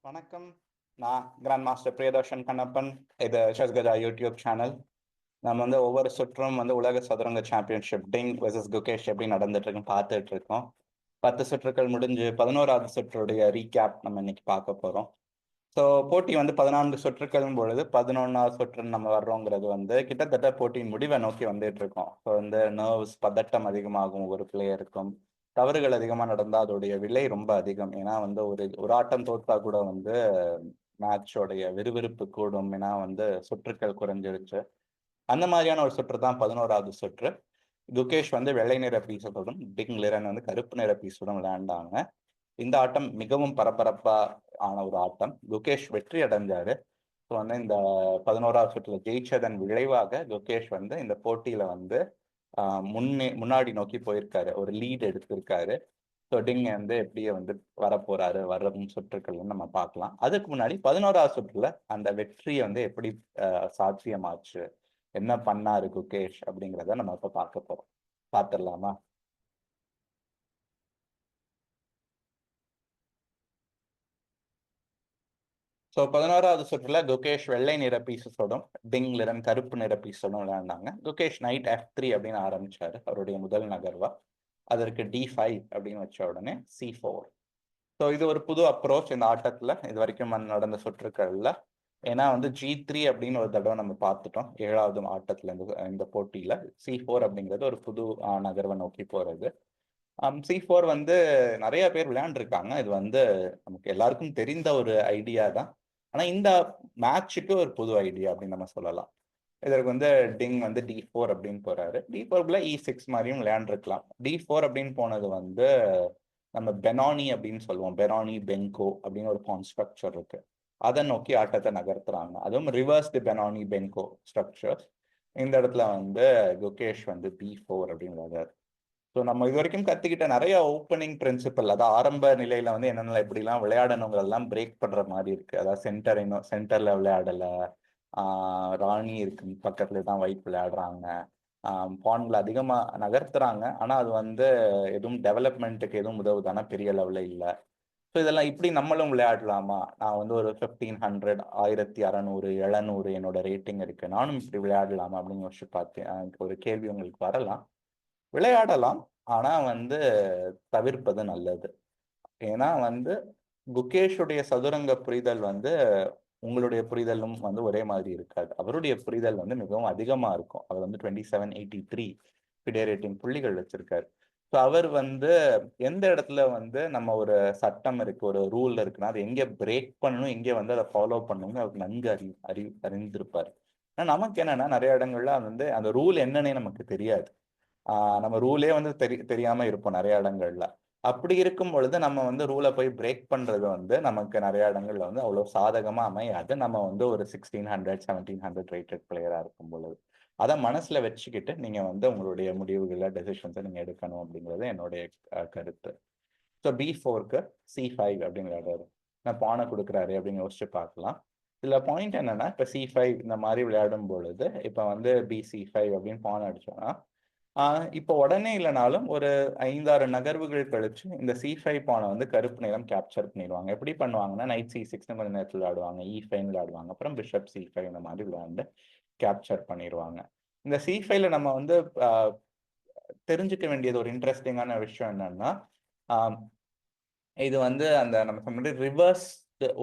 வணக்கம். நான் grand master Priyadarshan Kannappan. இது செஸ் கஜா யூடியூப் சேனல். நம்ம ஒவ்வொரு சுற்றும் உலக சதுரங்க சாம்பியன்ஷிப் டிங் வெர்சஸ் குகேஷ் எப்படி நடந்துட்டு இருக்குன்னு பார்த்துட்டு இருக்கோம். 10 சுற்றுக்கள் முடிஞ்சு 11வது சுற்றுடைய ரீகேப் நம்ம இன்னைக்கு பார்க்க போறோம். ஸோ போட்டி 14 சுற்றுக்களும் பொழுது 11வது சுற்று நம்ம வர்றோங்கிறது கிட்டத்தட்ட போட்டியின் முடிவை நோக்கி வந்துட்டு இருக்கோம். ஸோ நர்வ்ஸ் பதட்டம் அதிகமாகும் ஒவ்வொரு பிளேயருக்கும். தவறுகள் அதிகமா நடந்தா அதோடைய விலை ரொம்ப அதிகம். ஏன்னா ஒரு ஒரு ஆட்டம் தோத்தா கூட மேட்சோடைய விறுவிறுப்பு கூடும். ஏன்னா சுற்றுக்கள் குறைஞ்சிருச்சு. அந்த மாதிரியான ஒரு சுற்று தான் 11வது சுற்று. குகேஷ் வெள்ளை நிற பீஸுடன், டிங் லிரன் கருப்பு நிற பீஸுடன் விளையாண்டாங்க. இந்த ஆட்டம் மிகவும் பரபரப்பா ஆன ஒரு ஆட்டம். குகேஷ் வெற்றி அடைஞ்சாரு. ஸோ இந்த 11வது சுற்றுல ஜெயிச்சதன் விளைவாக குகேஷ் இந்த போட்டியில முன்னாடி நோக்கி போயிருக்காரு. ஒரு லீட் எடுத்திருக்காரு. ஸோ டிங் எப்படியே வரப்போறாரு வரும் சுற்றுக்கள் நம்ம பார்க்கலாம். அதுக்கு முன்னாடி 11வது சுற்றுல அந்த வெற்றியை எப்படி சாத்தியமாச்சு, என்ன பண்ணாரு குகேஷ் அப்படிங்கிறத நம்ம இப்ப பார்க்க போறோம். பார்த்துடலாமா? ஸோ 11வது சுற்றுல குகேஷ் வெள்ளை நிற பீசஸோடும், டிங் லிரன் கருப்பு நிற பீஸோடும் விளையாண்டாங்க. குகேஷ் நைட் F3 அப்படின்னு ஆரம்பிச்சாரு அவருடைய முதல் நகர்வா. அதற்கு D5 அப்படின்னு வச்ச உடனே C4. ஸோ இது ஒரு புது அப்ரோச் இந்த ஆட்டத்துல இது வரைக்கும் நடந்த சுற்றுக்கள்ல. ஏன்னா G3 அப்படின்னு ஒரு தடவை நம்ம பார்த்துட்டோம் 7வது ஆட்டத்துல இந்த போட்டியில. C4 அப்படிங்கிறது ஒரு புது நகர்வை நோக்கி போறது. C4 நிறைய பேர் விளையாண்டுருக்காங்க. இது நமக்கு எல்லாருக்கும் தெரிந்த ஒரு ஐடியா தான். ஆனா இந்த மேட்சுக்கு ஒரு புது ஐடியா அப்படின்னு நம்ம சொல்லலாம். இதற்கு டிங் D4 அப்படின்னு போறாரு. D4ல E6 மாதிரியும் விளையாண்டுருக்கலாம். D4 அப்படின்னு போனது நம்ம பெனானி அப்படின்னு சொல்லுவோம். பெனானி பென்கோ அப்படின்னு ஒரு பான் ஸ்ட்ரக்சர் இருக்கு. அதை நோக்கி ஆட்டத்தை நகர்த்துறாங்க. அதுவும் ரிவர்ஸ் தி பெனானி பென்கோ ஸ்ட்ரக்சர். இந்த இடத்துல குகேஷ் B4 அப்படின்னு விளையாடுறாரு. ஸோ நம்ம இது வரைக்கும் கத்துக்கிட்ட நிறைய ஓப்பனிங் பிரின்சிபல், அதாவது ஆரம்ப நிலையில என்னென்ன எப்படிலாம் விளையாடணுங்கிறதெல்லாம் பிரேக் பண்ற மாதிரி இருக்கு. அதாவது சென்டர்ல விளையாடல, ராணி இருக்கு பக்கத்துல தான் ஒயிட் விளையாடுறாங்க, பான்ல அதிகமா நகர்த்துறாங்க. ஆனா அது எதுவும் டெவலப்மெண்ட்டுக்கு எதுவும் உதவுதானா பெரிய லெவல்ல இல்லை. ஸோ இதெல்லாம் இப்படி நம்மளும் விளையாடலாமா? நான் ஒரு 1500 1600 700 என்னோட ரேட்டிங் இருக்கு, நானும் இப்படி விளையாடலாமா அப்படின்னு யோசிச்சு பார்த்தேன். ஒரு கேள்வி உங்களுக்கு வரலாம். விளையாடலாம், ஆனா தவிர்ப்பது நல்லது. ஏன்னா குகேஷுடைய சதுரங்க புரிதல் உங்களுடைய புரிதலும் ஒரே மாதிரி இருக்காது. அவருடைய புரிதல் மிகவும் அதிகமா இருக்கும். அவர் 2783 ஃபிடே ரேட்டிங் புள்ளிகள் வச்சிருக்காரு. ஸோ அவர் எந்த இடத்துல நம்ம ஒரு சட்டம் இருக்கு, ஒரு ரூல் இருக்குன்னா அது எங்க பிரேக் பண்ணணும், எங்க அதை ஃபாலோ பண்ணணும்னு அவருக்கு நன்கு அறிந்திருப்பார். ஆனா நமக்கு என்னன்னா நிறைய இடங்கள்ல அந்த ரூல் என்னன்னே நமக்கு தெரியாது. நம்ம ரூலே தெரியாம இருப்போம் நிறைய இடங்கள்ல. அப்படி இருக்கும் பொழுது நம்ம ரூலை போய் பிரேக் பண்றது நமக்கு நிறைய இடங்கள்ல அவ்வளவு சாதகமா அமையாது. நம்ம ஒரு 1600 1700 ரேட்டட் பிளேயரா இருக்கும் பொழுது அதை மனசுல வச்சுக்கிட்டு நீங்க உங்களுடைய முடிவுகளை டெசிஷன்ஸை நீங்க எடுக்கணும் அப்படிங்கிறது என்னுடைய கருத்து. ஸோ B4க்கு C5 அப்படிங்கிறாரு. நான் பானை கொடுக்குறாரு அப்படின்னு யோசிச்சு பார்க்கலாம். இதுல பாயிண்ட் என்னன்னா, இப்ப C5 இந்த மாதிரி விளையாடும் பொழுது இப்ப BC5 அப்படின்னு பானை அடிச்சோம்னா, இப்போ உடனே இல்லைனாலும் ஒரு 5-6 நகர்வுகள் கழிச்சு இந்த C5 பானை கருப்பு நிறம் கேப்சர் பண்ணிடுவாங்க. எப்படி பண்ணுவாங்கன்னா, நைட் C6 கொஞ்ச நேரத்தில் விளையாடுவாங்க, E5 விளையாடுவாங்க, அப்புறம் பிஷப் C5 இந்த மாதிரி விளையாண்டு கேப்சர் பண்ணிடுவாங்க. இந்த C5ல நம்ம தெரிஞ்சுக்க வேண்டியது ஒரு இன்ட்ரெஸ்டிங்கான விஷயம் என்னன்னா, இது அந்த நம்ம சொன்ன ரிவர்ஸ்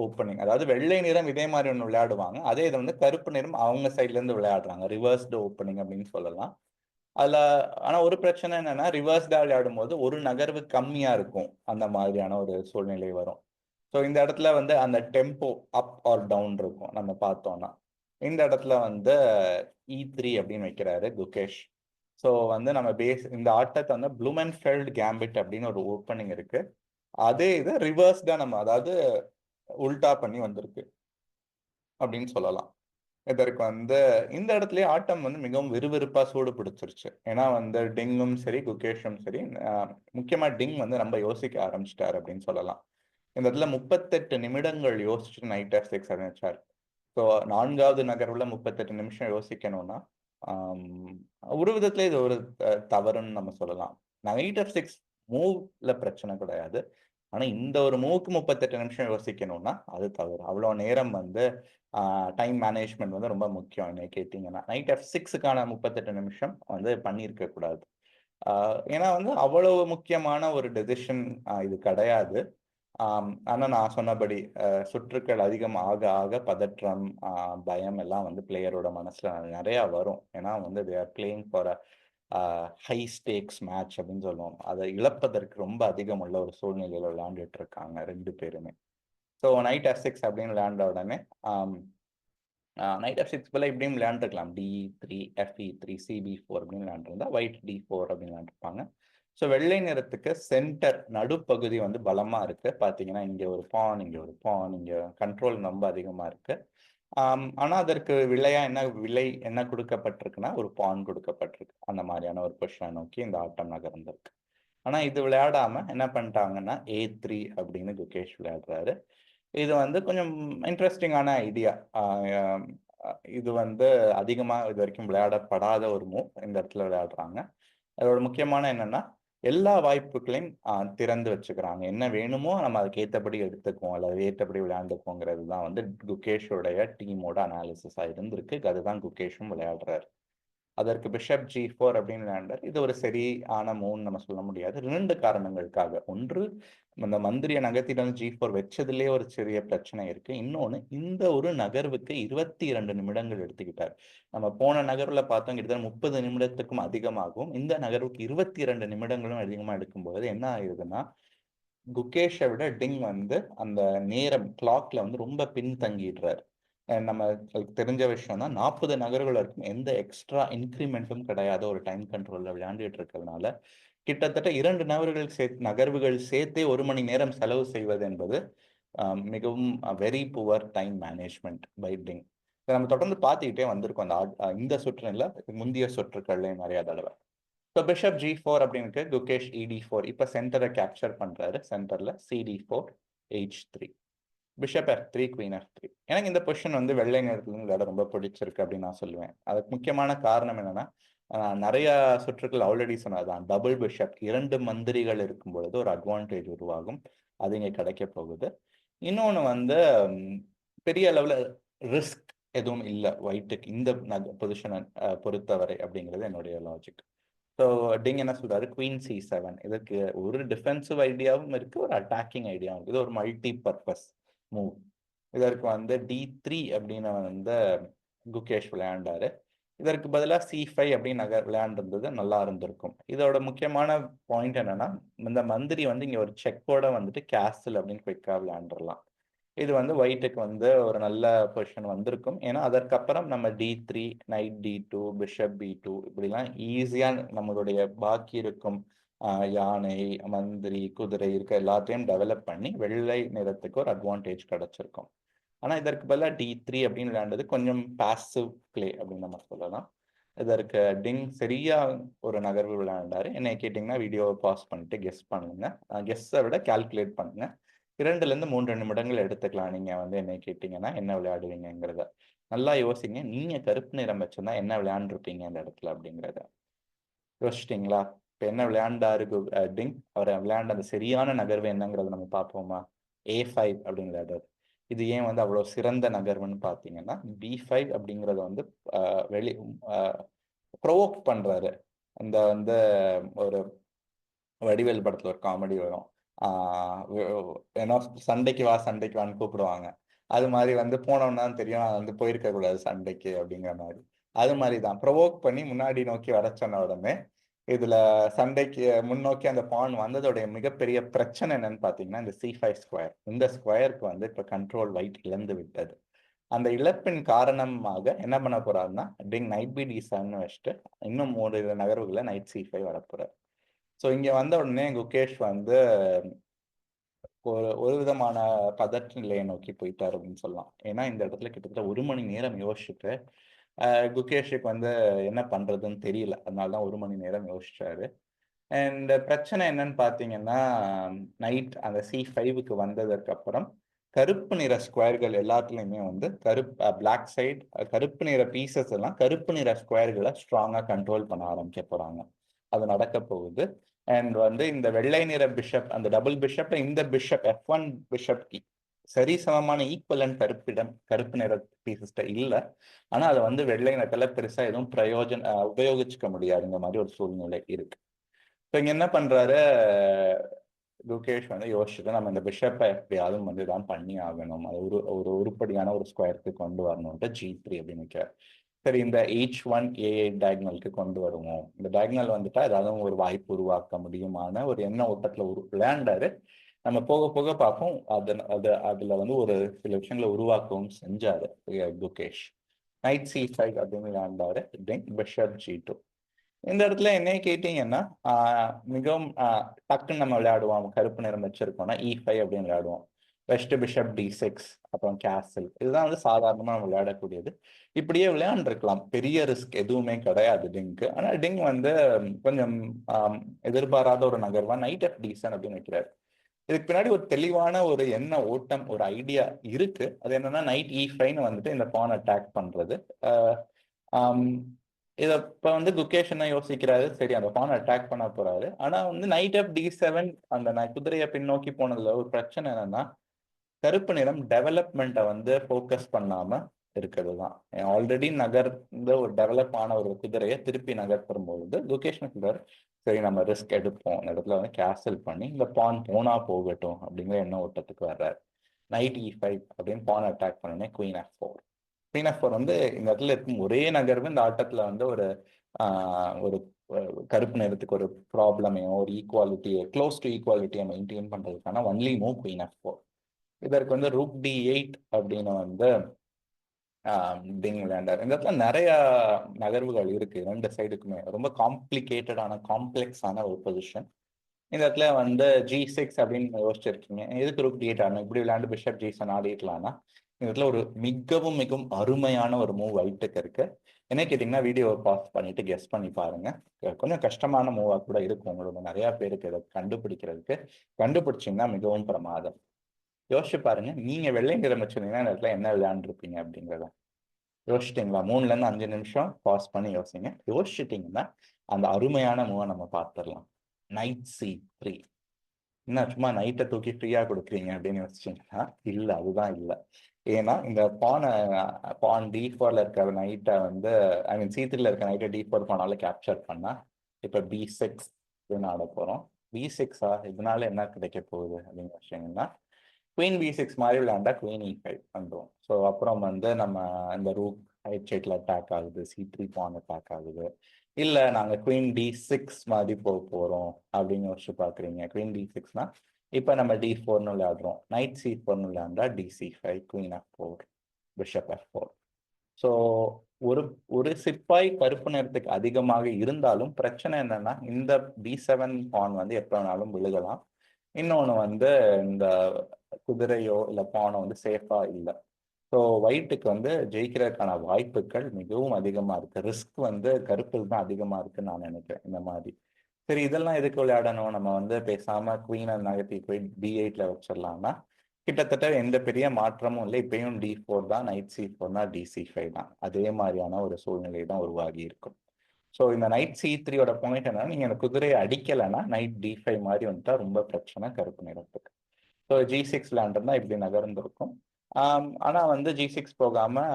ஓப்பனிங். அதாவது வெள்ளை நிறம் இதே மாதிரி ஒன்று விளையாடுவாங்க, அதே இது கருப்பு நிறம் அவங்க சைட்ல இருந்து விளையாடுறாங்க. ரிவர்ஸ்டு ஓப்பனிங் அப்படின்னு சொல்லலாம். அதுல ஆனா ஒரு பிரச்சனை என்னன்னா, ரிவர்ஸ்டா விளையாடும் போது ஒரு நகர்வு கம்மியா இருக்கும், அந்த மாதிரியான ஒரு சூழ்நிலை வரும். ஸோ இந்த இடத்துல அந்த டெம்போ அப் ஆர் டவுன் இருக்கும் நம்ம பார்த்தோம்னா. இந்த இடத்துல E3 அப்படின்னு வைக்கிறாரு குகேஷ். ஸோ நம்ம இந்த ஆட்டத்தை ப்ளூமென்ஃபெல்ட் கேம்பிட் அப்படின்னு ஒரு ஓப்பனிங் இருக்கு. அதே இது ரிவர்ஸ்டா நம்ம, அதாவது உல்டா பண்ணி வந்திருக்கு அப்படின்னு சொல்லலாம். இதற்கு இந்த இடத்துலயே ஆட்டம் மிகவும் விறுவிறுப்பா சூடு பிடிச்சிருச்சு. ஏன்னா டிங்கும் சரி குகேஷும் சரி, முக்கியமா டிங் ரொம்ப யோசிக்க ஆரம்பிச்சிட்டாரு அப்படின்னு சொல்லலாம். இந்த இடத்துல 38 நிமிடங்கள் யோசிச்சுட்டு நைட் F6 ஆரம்பிச்சார். ஸோ 4வது நகர்வுல 38 நிமிஷம் யோசிக்கணும்னா ஒரு விதத்துல இது ஒரு தவறுன்னு நம்ம சொல்லலாம். நைட் F6 மூவ்ல பிரச்சனை கிடையாது. ஆனா இந்த ஒரு மூவுக்கு 38 நிமிஷம் யோசிக்கணும்னா அது தவறு. அவ்வளோ நேரம் வந்து டைம் மேனேஜ்மெண்ட் வந்து ரொம்ப முக்கியம் என்னை கேட்டீங்கன்னா. நைட் F6க்கான 38 நிமிஷம் வந்து பண்ணியிருக்க கூடாது. ஏன்னா வந்து அவ்வளவு முக்கியமான ஒரு டெசிஷன் இது கிடையாது. ஆனா நான் சொன்னபடி சுற்றுக்கள் அதிகம் ஆக ஆக பதற்றம், பயம் எல்லாம் வந்து பிளேயரோட மனசுல நிறையா வரும். ஏன்னா வந்து they are playing for high steaks match அப்படின்னு சொல்லுவோம். அதை இழப்பதற்கு ரொம்ப அதிகம் உள்ள ஒரு சூழ்நிலையில விளையாண்டுட்டு இருக்காங்க 2 பேருமே. ஸோ நைட் F6 அப்படின்னு விளையாண்ட உடனே நைட் F6 பதிலா இப்படியும் விளையாண்டுருக்கலாம். D3, FE3, CB4 அப்படின்னு விளையாண்டுருந்தா ஒயிட் D4 அப்படின்னு விளையாண்டுருப்பாங்க. ஸோ வெள்ளை நிறத்துக்கு சென்டர் நடுப்பகுதி வந்து பலமா இருக்கு. பார்த்தீங்கன்னா இங்க ஒரு பான், இங்க ஒரு பான், இங்க கண்ட்ரோல் ரொம்ப அதிகமா இருக்கு. ஆனா அதற்கு விலை என்ன கொடுக்கப்பட்டிருக்குன்னா ஒரு பான் கொடுக்கப்பட்டிருக்கு. அந்த மாதிரியான ஒரு பொசிஷனை நோக்கி இந்த ஆட்டம் நகர்ந்திருக்கு. ஆனா இது விளையாடாம என்ன பண்ணிட்டாங்கன்னா A3 அப்படின்னு குகேஷ் விளையாடுறாரு. இது வந்து கொஞ்சம் இன்ட்ரெஸ்டிங்கான ஐடியா. இது வந்து அதிகமா இதுவரைக்கும் விளையாடப்படாத ஒரு மூவ். இந்த இடத்துல விளையாடுறாங்க. அதோட முக்கியமான என்னன்னா, எல்லா வாய்ப்புகளையும் திறந்து வச்சுக்கிறாங்க. என்ன வேணுமோ நம்ம அதுக்கு ஏத்தபடி எடுத்துக்குவோம். அல்லது ஏத்தபடி விளையாண்டுக்குவோங்கிறது தான் வந்து குகேஷோடைய டீமோட அனாலிசிஸா இருந்திருக்கு. அதுதான் குகேஷும் விளையாடுறாரு. அதற்கு பிஷப் G4 அப்படின்னு விளையாண்டார். இது ஒரு சரியான மூவ்னு நம்ம சொல்ல முடியாது. 2 காரணங்களுக்காக. ஒன்று, அந்த மந்திரிய நகர்த்திட்டு வந்து G4 வச்சதிலேயே ஒரு சிறிய பிரச்சனை இருக்கு. இன்னொன்னு, இந்த ஒரு நகர்வுக்கு 22 நிமிடங்கள் எடுத்துக்கிட்டார். நம்ம போன நகர்வுல பார்த்தோம் கிட்டத்தட்ட 30 நிமிடத்துக்கும் அதிகமாகும். இந்த நகர்வுக்கு 22 நிமிடங்களும் அதிகமா எடுக்கும்போது என்ன ஆகுதுன்னா, குகேஷை விட டிங் வந்து அந்த நேரம் கிளாக்ல வந்து ரொம்ப பின்தங்கிடுறாரு. நமக்கு தெரிஞ்ச விஷயம் தான். 40 நகர்கள் வரைக்கும் எந்த எக்ஸ்ட்ரா இன்கிரிமெண்ட்டும் கிடையாத ஒரு டைம் கண்ட்ரோல்ல விளையாண்டுட்டு இருக்கிறதுனால கிட்டத்தட்ட 2 நகர்வுகள் சேர்த்தே 1 மணி நேரம் செலவு செய்வது என்பது மிகவும் வெரி புவர் டைம் மேனேஜ்மெண்ட் பை டிங். நம்ம தொடர்ந்து பார்த்துக்கிட்டே வந்திருக்கோம் இந்த சுற்றுல முந்தைய சுற்றுக்கள்லையும் நிறைய தடவை. ஸோ பிஷப் G4 அப்படின்னு குகேஷ் ED4 இப்போ சென்டரை கேப்சர் பண்றாரு. சென்டர்ல CD4 H3 bishop F3 queen F3. எனக்கு இந்த பொசிஷன் வந்து வெள்ளை நிறத்துல விளையாட ரொம்ப பிடிச்சிருக்கு அப்படின்னு நான் சொல்லுவேன். அதுக்கு முக்கியமான காரணம் என்னன்னா, நிறைய சுற்றுகள் ஆல்ரெடி சொன்னதுதான். டபுள் பிஷப் 2 மந்திரிகள் இருக்கும் பொழுது ஒரு அட்வான்டேஜ் உருவாகும். அது இங்க கிடைக்க போகுது. இன்னொன்னு வந்து பெரிய அளவுல ரிஸ்க் எதுவும் இல்லை ஒயிட்டுக்கு இந்த பொசிஷனை பொறுத்தவரை அப்படிங்கிறது என்னுடைய லாஜிக். ஸோ டிங் என்ன சொல்றாரு, குவீன் C7. இதுக்கு ஒரு டிஃபென்சிவ் ஐடியாவும் இருக்கு, ஒரு அட்டாக்கிங் ஐடியாவும் இருக்கு. இது ஒரு மல்டி பர்பஸ் மூவ். இதற்கு வந்து D3 அப்படின்னு வந்து குகேஷ் விளையாண்டாரு. இதற்கு பதிலாக C5 அப்படின்னு விளையாண்டிருந்தது நல்லா இருந்திருக்கும். இதோட முக்கியமான பாயிண்ட் என்னன்னா, இந்த மந்திரி வந்து இங்க ஒரு செக்கோட வந்துட்டு கேஸ்டில் அப்படின்னு குயிக்காக விளையாண்டுடலாம். இது வந்து ஒயிட்டுக்கு வந்து ஒரு நல்ல பொசிஷன் வந்திருக்கும். ஏன்னா அதற்கப்புறம் நம்ம D3, night D2, bishop B2 இப்படிலாம் ஈஸியா நம்மளுடைய பாக்கி இருக்கும் யானை, மந்திரி, குதிரை இருக்க எல்லாத்தையும் டெவலப் பண்ணி வெள்ளை நிறத்துக்கு ஒரு அட்வான்டேஜ் கிடைச்சிருக்கும். ஆனா இதற்கு பதிலாக D3 அப்படின்னு விளையாண்டது கொஞ்சம் பாசிவ் பிளே அப்படின்னு நம்ம சொல்லலாம். இதற்கு டிங் சரியா ஒரு நகர்வு விளையாண்டாரு. என்னை கேட்டீங்கன்னா வீடியோவை பாஸ் பண்ணிட்டு கெஸ் பண்ணுங்க. கெஸ்ஸை விட கால்குலேட் பண்ணுங்க. 2லேருந்து 3 நிமிடங்கள் எடுத்துக்கலாம். நீங்க வந்து என்னை கேட்டீங்கன்னா என்ன விளையாடுவீங்கிறத நல்லா யோசிங்க. நீங்க கருப்பு நிறம் வச்சிருந்தா என்ன விளையாண்டுருப்பீங்க அந்த இடத்துல அப்படிங்கிறத யோசிச்சிட்டீங்களா? இப்ப என்ன விளையாண்டாரு டிங்? அவர் விளையாண்ட அந்த சரியான நகர்வு என்னங்கிறத நம்ம பார்ப்போமா? A5 அப்படின்னு விளையாடுறாரு. இது ஏன் வந்து அவ்வளவு சிறந்த நகர்வுன்னு பார்த்தீங்கன்னா, B5 அப்படிங்கறத வந்து வெளி ப்ரொவோக் பண்றாரு. இந்த வந்து ஒரு வடிவேல் படத்துல ஒரு காமெடி வரும். ஏன்னா சண்டைக்கு வா சண்டைக்கு வான்னு கூப்பிடுவாங்க. அது மாதிரி வந்து போனோம்னா தெரியும் வந்து போயிருக்க கூடாது சண்டைக்கு அப்படிங்கிற மாதிரி. அது மாதிரி தான் ப்ரொவோக் பண்ணி முன்னாடி நோக்கி வர சொன்ன உடனே இதுல சண்டைக்கு முன்னோக்கி அந்த பான் வந்ததோடைய மிகப்பெரிய பிரச்சனை என்னன்னு பாத்தீங்கன்னா இந்த C5 ஸ்கொயர். இந்த ஸ்கொயருக்கு வந்து இப்ப கண்ட்ரோல் ஒயிட் இழந்து விட்டது. அந்த இழப்பின் காரணமாக என்ன பண்ண போறாருன்னா டிங் நைட் B7 வச்சுட்டு இன்னும் 3 நகர்வுகளை நைட் C5 வரப்போறாரு. ஸோ இங்க வந்த உடனே குகேஷ் வந்து ஒரு விதமான பதற்ற நிலையை நோக்கி போயிட்டார் அப்படின்னு சொல்லலாம். ஏன்னா இந்த இடத்துல கிட்டத்தட்ட 1 மணி நேரம் யோசிச்சுட்டு குகேஷுக்கு வந்து என்ன பண்றதுன்னு தெரியல. அதனால தான் 1 மணி நேரம் யோசிச்சாரு. அண்ட் பிரச்சனை என்னன்னு பார்த்தீங்கன்னா, நைட் அந்த C5க்கு வந்ததற்கு அப்புறம் கருப்பு நிற ஸ்கொயர்கள் எல்லாத்துலயுமே வந்து பிளாக் சைடு கருப்பு நிற பீசஸ் எல்லாம் கருப்பு நிற ஸ்கொயர்களை ஸ்ட்ராங்கா கண்ட்ரோல் பண்ண ஆரம்பிக்க போறாங்க. அது நடக்க போகுது. அண்ட் வந்து இந்த வெள்ளை நிற பிஷப், அந்த டபுள் பிஷப்ல இந்த பிஷப் F1 பிஷப் சரி சமமான ஈக்குவலன்ட் கருப்பு நிற பீசஸ்ட இல்ல. ஆனா அதை வந்து வெள்ளை நிறத்துல பெருசா எதுவும் உபயோகிச்சுக்க முடியாதுங்க மாதிரி ஒரு சூழ்நிலை இருக்கு. இப்போ இங்க என்ன பண்றாரு குகேஷ் வந்து யோசிச்சுட்டு, நம்ம இந்த பிஷப்பை எப்படியாவது வந்து தான் பண்ணி ஆகணும், அது ஒரு உருப்படியான ஒரு ஸ்கொயருக்கு கொண்டு வரணும்ட்டு G3 அப்படின்னு வைக்கிறார். சரி, இந்த H1 A8 டயக்னலுக்கு கொண்டு வருவோம், இந்த டயக்னல் வந்துட்டா ஏதாவது ஒரு வாய்ப்பு உருவாக்க முடியுமான ஒரு எண்ண ஓட்டத்துல விளையாண்டாரு. நம்ம போக போக பார்ப்போம் அதுல வந்து ஒரு சில விஷயங்களை உருவாக்கவும் செஞ்சாரு குகேஷ். நைட் C5 அப்படின்னு விளையாண்டாரு. Bishop G2. இந்த இடத்துல என்னைய கேட்டீங்கன்னா மிகவும் டக்குன்னு நம்ம விளையாடுவோம். கருப்பு நிறம் வச்சிருக்கோம்னா E5 அப்படின்னு விளையாடுவோம். வெஸ்ட் பிஷப் D6, அப்புறம் கேசல். இதுதான் வந்து சாதாரணமா நம்ம விளையாடக்கூடியது. இப்படியே விளையாண்டுருக்கலாம், பெரிய ரிஸ்க் எதுவுமே கிடையாது டிங்க்கு. ஆனா டிங் வந்து கொஞ்சம் எதிர்பாராத ஒரு நகர்வா நைட் F7 அப்படின்னு வைக்கிறாரு. இதுக்கு பின்னாடி ஒரு தெளிவான ஒரு என்ன ஓட்டம், ஒரு ஐடியா இருக்கு. அது என்னன்னா நைட் E5 வந்துட்டு இந்த பான் அட்டாக் பண்றது. இத இப்ப வந்து குகேஷ் என்ன யோசிக்கிறாரு, சரி அந்த பான் அட்டாக் பண்ண போறாரு. ஆனா வந்து நைட் F7 அந்த குதிரையை பின்னோக்கி போனதுல ஒரு பிரச்சனை என்னன்னா, கருப்பு நிறம் டெவலப்மெண்ட்டை வந்து ஃபோக்கஸ் பண்ணாம இருக்கிறது தான். ஆல்ரெடி நகர்ந்த ஒரு டெவலப் ஆன ஒரு குதிரையை திருப்பி நகர்த்தும் பொழுது குகேஷ் சொல்றாரு, சரி நம்ம ரிஸ்க் எடுப்போம், இந்த இடத்துல வந்து கேன்சல் பண்ணி இந்த பான் போனா போகட்டும் அப்படிங்கிற எண்ண ஓட்டத்துக்கு வர்றாரு. நைட் E5 அப்படின்னு பான் அட்டாக் பண்ணனே குயின் F4. குயின் F4 வந்து இந்த இடத்துல இருக்கும் ஒரே நகர்வு இந்த ஆட்டத்துல வந்து ஒரு கருப்பு நிறத்துக்கு ஒரு ப்ராப்ளமையோ ஒரு ஈக்குவாலிட்டியை க்ளோஸ் டு ஈக்குவாலிட்டியை மெயின்டைன் பண்றதுக்கான ஒன்லி மூவ் குயின் F4. இதற்கு வந்து ரூக் D8 அப்படின்னு வந்து டிங் விளையாண்டார். இந்த இடத்துல நிறைய நகர்வுகள் இருக்கு ரெண்டு சைடுக்குமே. ரொம்ப காம்ப்ளிகேட்டடான காம்ப்ளெக்ஸான ஒரு பொசிஷன். இந்த இடத்துல வந்து G6 அப்படின்னு யோசிச்சிருக்கீங்க, எதுக்கு ரூக் D8 ஆடணும், இப்படி விளையாண்டு பிஷப் G7 ஆடிக்கலாம்னா இந்த இடத்துல ஒரு மிகவும் மிகவும் அருமையான ஒரு மூவ் ஒயிட்டுக்கு இருக்கு. என்ன கேட்டீங்கன்னா வீடியோவை பாஸ் பண்ணிட்டு கெஸ் பண்ணி பாருங்க. கொஞ்சம் கஷ்டமான மூவா கூட இருக்கும் உங்களோட நிறைய பேருக்கு இதை கண்டுபிடிக்கிறதுக்கு. கண்டுபிடிச்சிங்கன்னா மிகவும் பிரமாதம். யோசிச்சு பாருங்க, நீங்க வெள்ளை நிறம் வச்சிருந்தீங்கன்னா இந்த இடத்துல என்ன விளையாண்டுருப்பீங்க அப்படிங்கிறத யோசிச்சிட்டிங்களா? 3ல இருந்து 5 நிமிஷம் பாஸ் பண்ணி யோசிங்க. யோசிச்சிட்டிங்கன்னா அந்த அருமையான மூவை நம்ம பார்த்துடலாம். Night C3. என்ன சும்மா நைட்டை தூக்கி ஃப்ரீயா கொடுக்குறீங்க அப்படின்னு யோசிச்சீங்கன்னா இல்ல, அதுதான் இல்ல. ஏன்னா இந்த பான் D4ல இருக்கிற நைட்டை வந்து C3ல இருக்க நைட்டை D4 பானால கேப்சர் பண்ணா இப்ப B6 அப்படின்னு ஆட போறோம். B6 இதனால என்ன கிடைக்க போகுது அப்படின்னு யோசிச்சீங்கன்னா குயின் B6 மாதிரி விளையாண்டா குயின் E5 பண்றோம். ஸோ அப்புறம் வந்து நம்ம இந்த ரூக் H8ல அட்டாக் ஆகுது, C3 பான் அட்டாக் ஆகுது. இல்ல நாங்க குயின் D6 மாதிரி போக போறோம் அப்படின்னு யோசிச்சு பாக்குறீங்க. குயின் D6னா இப்ப நம்ம D4ன்னு விளையாடுறோம். நைட் C4ன்னு விளையாண்டா DC5, queen F4, bishop F4. So ஒரு சிப்பாய் கருப்பு நிறத்துக்கு அதிகமாக இருந்தாலும் பிரச்சனை என்னன்னா இந்த B7 பான் வந்து எப்ப வேணாலும் விழுகலாம். இன்னொன்னு வந்து இந்த குதிரையோ இல்ல பானோ வந்து சேஃபா இல்லை. ஸோ ஒயிட்டுக்கு வந்து ஜெயிக்கிறதுக்கான வாய்ப்புகள் மிகவும் அதிகமா இருக்கு. ரிஸ்க் வந்து கருப்பில் தான் அதிகமா இருக்குன்னு நான் நினைக்கிறேன் இந்த மாதிரி. சரி, இதெல்லாம் எதுக்கு விளையாடணும், நம்ம வந்து பேசாம குயினை நகர்த்தி போய் D8ல வச்சிடலாம்னா கிட்டத்தட்ட எந்த பெரிய மாற்றமும் இல்லை. இப்பயும் D4 தான், நைட் C4னா DC5 தான். அதே மாதிரியான ஒரு சூழ்நிலை தான் உருவாகி இருக்கும். ஸோ இந்த நைட் C3யோட பாயிண்ட் என்னன்னா, நீங்க அந்த குதிரையை அடிக்கலைன்னா நைட் D5 மாதிரி வந்துட்டா ரொம்ப பிரச்சனை கருப்பு நிறத்துக்கு. ஸோ G6 விளையாண்டுருந்தா இப்படி நகர்ந்திருக்கும். ஆனா வந்து G6 போகாம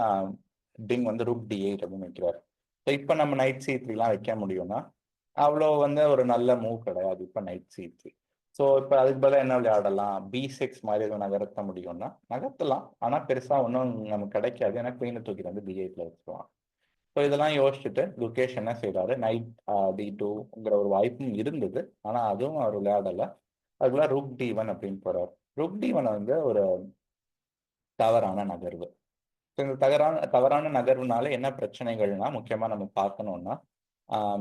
டிங் வந்து ரூக் D8 அப்படின்னு வைக்கிறார். ஸோ இப்போ நம்ம நைட் C3லாம் வைக்க முடியும்னா அவ்வளோ வந்து ஒரு நல்ல மூவ் கிடையாது இப்போ நைட் C3. ஸோ இப்போ அதுக்கு பதிலாக என்ன விளையாடலாம், B6 மாதிரி எதுவும் நகர்த்த முடியும்னா நகர்த்தலாம். ஆனால் பெருசா ஒன்றும் நமக்கு கிடைக்காது, ஏன்னா குயினை தூக்கி வந்து B8ல வச்சுருவான். ஸோ இதெல்லாம் யோசிச்சுட்டு குகேஷ் என்ன செய்யறாரு, நைட் D2ங்கிற ஒரு வாய்ப்பும் இருந்தது, ஆனா அதுவும் அவர் விளையாடல. அதுக்குள்ள ரூக் D1 அப்படின்னு போறாரு. ரூக் D1 வந்து ஒரு தவறான நகர்வு. இந்த தவறான நகர்வுனால என்ன பிரச்சனைகள்னா முக்கியமா நம்ம பார்க்கணும்னா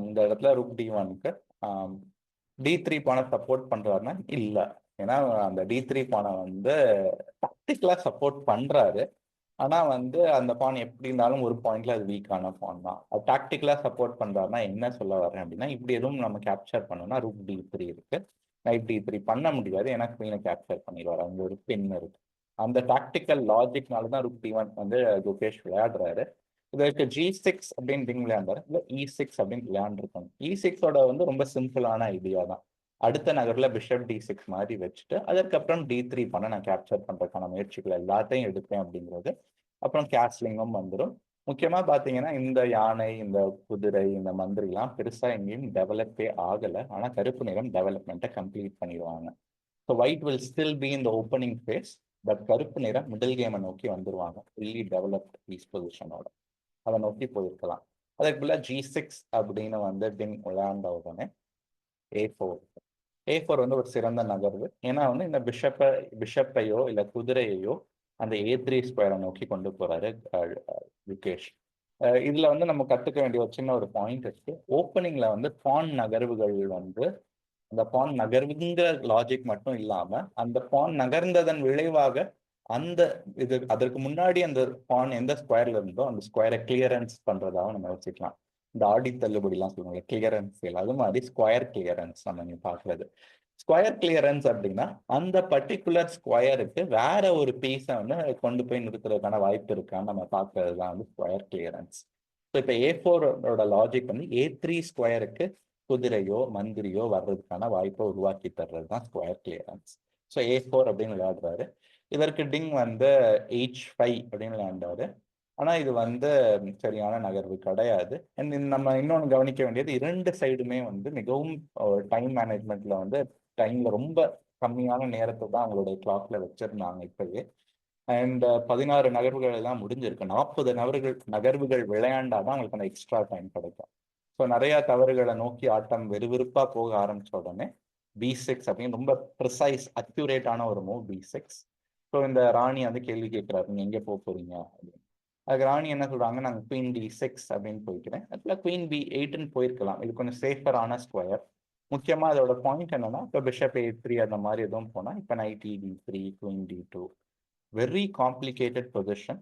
இந்த இடத்துல ரூக் D1க்கு D3 பானை சப்போர்ட் பண்றாருன்னா இல்ல. ஏன்னா அந்த D3 பானை வந்து டாக்டிக்கலா சப்போர்ட் பண்றாரு. ஆனா வந்து அந்த பான் எப்படி இருந்தாலும் ஒரு பாயிண்ட்ல அது வீக்கான பான் தான். அது டாக்டிக்கலா சப்போர்ட் பண்றாருன்னா என்ன சொல்ல வரேன் அப்படின்னா, இப்படி எதுவும் நம்ம கேப்சர் பண்ணோம்னா ரூக் D3 இருக்கு, நைட் D3 பண்ண முடியாது, ஏன்னா குயினை கேப்சர் பண்ணிடுவாரு, அங்க ஒரு பின் இருக்கு. அந்த டாக்டிக்கல் லாஜிக்னால தான் ரூக் D1 வந்து குகேஷ் விளையாடுறாரு. இதற்கு G6 அப்படின்னு விளையாண்டாரு, இல்லை E6 அப்படின்னு விளையாண்டுருக்கணும். E6ஓட வந்து ரொம்ப சிம்பிளான ஐடியா தான். அடுத்த நகர்ல பிஷப் D6 மாதிரி வச்சுட்டு அதுக்கப்புறம் D3 பண்ண நான் கேப்சர் பண்றதுக்கான முயற்சிகள் எல்லாத்தையும் எடுப்பேன் அப்படிங்கிறது. அப்புறம் கேஸ்லிங்கும் வந்துடும். முக்கியமா பாத்தீங்கன்னா இந்த யானை, இந்த குதிரை, இந்த மந்திரிலாம் பெருசா எங்கேயும் டெவலப்பே ஆகல. ஆனா கருப்பு நிறம் டெவலப்மெண்ட்டை கம்ப்ளீட் பண்ணிடுவாங்க. So white will still be in the opening phase, but கருப்பு நிறம் மிடில் கேமை நோக்கி வந்துருவாங்க ஃபுல்லி டெவலப்ட் பீஸ் பொசிஷனோட. அதை நோக்கி போயிருக்கலாம். அதுக்குள்ள G6 அப்படின்னு வந்து டிங் விளையாண்ட உடனே A4. A4 வந்து ஒரு சிறந்த நகர்வு. ஏன்னா வந்து இந்த பிஷப்பையோ இல்ல குதிரையையோ அந்த A3 ஸ்கொயரை நோக்கி கொண்டு போறாரு யுகேஷ். இதுல வந்து நம்ம கத்துக்க வேண்டிய ஒரு சின்ன ஒரு பாயிண்ட் இருக்கு. ஓப்பனிங்ல வந்து பான் நகர்வுகள் வந்து அந்த பான் நகர்வுங்கிற லாஜிக் மட்டும் இல்லாம அந்த பான் நகர்ந்ததன் விளைவாக அந்த இது அதற்கு முன்னாடி அந்த பான் எந்த ஸ்கொயர்ல இருந்தோ அந்த ஸ்கொயரை கிளியரன்ஸ் பண்றதாகவும் நம்ம வச்சுக்கலாம். இந்த ஆடி தள்ளுபடி எல்லாம் சொல்லுவாங்க கிளியரன்ஸ் சேல், அது மாதிரி ஸ்கொயர் கிளியரன்ஸ் நம்ம இங்க பாக்குறது. ஸ்கொயர் கிளியரன்ஸ் அப்படின்னா அந்த பர்டிகுலர் ஸ்கொயருக்கு வேற ஒரு பீஸை வந்து கொண்டு போய் நிறுத்துறதுக்கான வாய்ப்பு இருக்கான்னு நம்ம பார்க்கறது தான் வந்து ஸ்கொயர் கிளியரன்ஸ். ஸோ இப்போ A4ஓட லாஜிக் வந்து A3 ஸ்கொயருக்கு குதிரையோ மந்திரியோ வர்றதுக்கான வாய்ப்பை உருவாக்கி தர்றது தான் ஸ்கொயர் கிளியரன்ஸ். ஸோ A4 அப்படின்னு விளையாடுறாரு. இதற்கு டிங் வந்து H5 அப்படின்னு விளையாண்டாரு. ஆனா இது வந்து சரியான நகர்வு கிடையாது. நம்ம இன்னொன்று கவனிக்க வேண்டியது, இரண்டு சைடுமே வந்து மிகவும் டைம் மேனேஜ்மெண்ட்ல வந்து டைம்ல ரொம்ப கம்மியான நேரத்தை தான் அவங்களுடைய கிளாக்ல வச்சிருந்தாங்க இப்பவே. அண்ட் 16 நகர்வுகள் எல்லாம் முடிஞ்சிருக்கு. 40 நகர்வுகள் விளையாண்டாதான் அவங்களுக்கு அந்த எக்ஸ்ட்ரா டைம் கிடைக்கும். ஸோ நிறைய தவறுகளை நோக்கி ஆட்டம் விறுவிறுப்பா போக ஆரம்பிச்ச உடனே B6 அப்படின்னு ரொம்ப ப்ரிசைஸ் அக்யூரேட்டான ஒரு மூவ் B6. ஸோ இந்த ராணி வந்து கேள்வி கேட்கிறாரு, நீங்க எங்க போக போறீங்க அப்படின்னு. அதுக்கு ராணி என்ன சொல்றாங்க, நாங்கள் குயின் D6 அப்படின்னு போய்க்கிறேன். அதுல குயின் B8ன்னு போயிருக்கலாம், இது கொஞ்சம் சேஃபரான ஸ்கொயர். முக்கியமா அதோட பாயிண்ட் என்னன்னா, இப்போ பிஷப் A3 அந்த மாதிரி எதுவும் போனா இப்போ night D3, queen D2, very complicated position.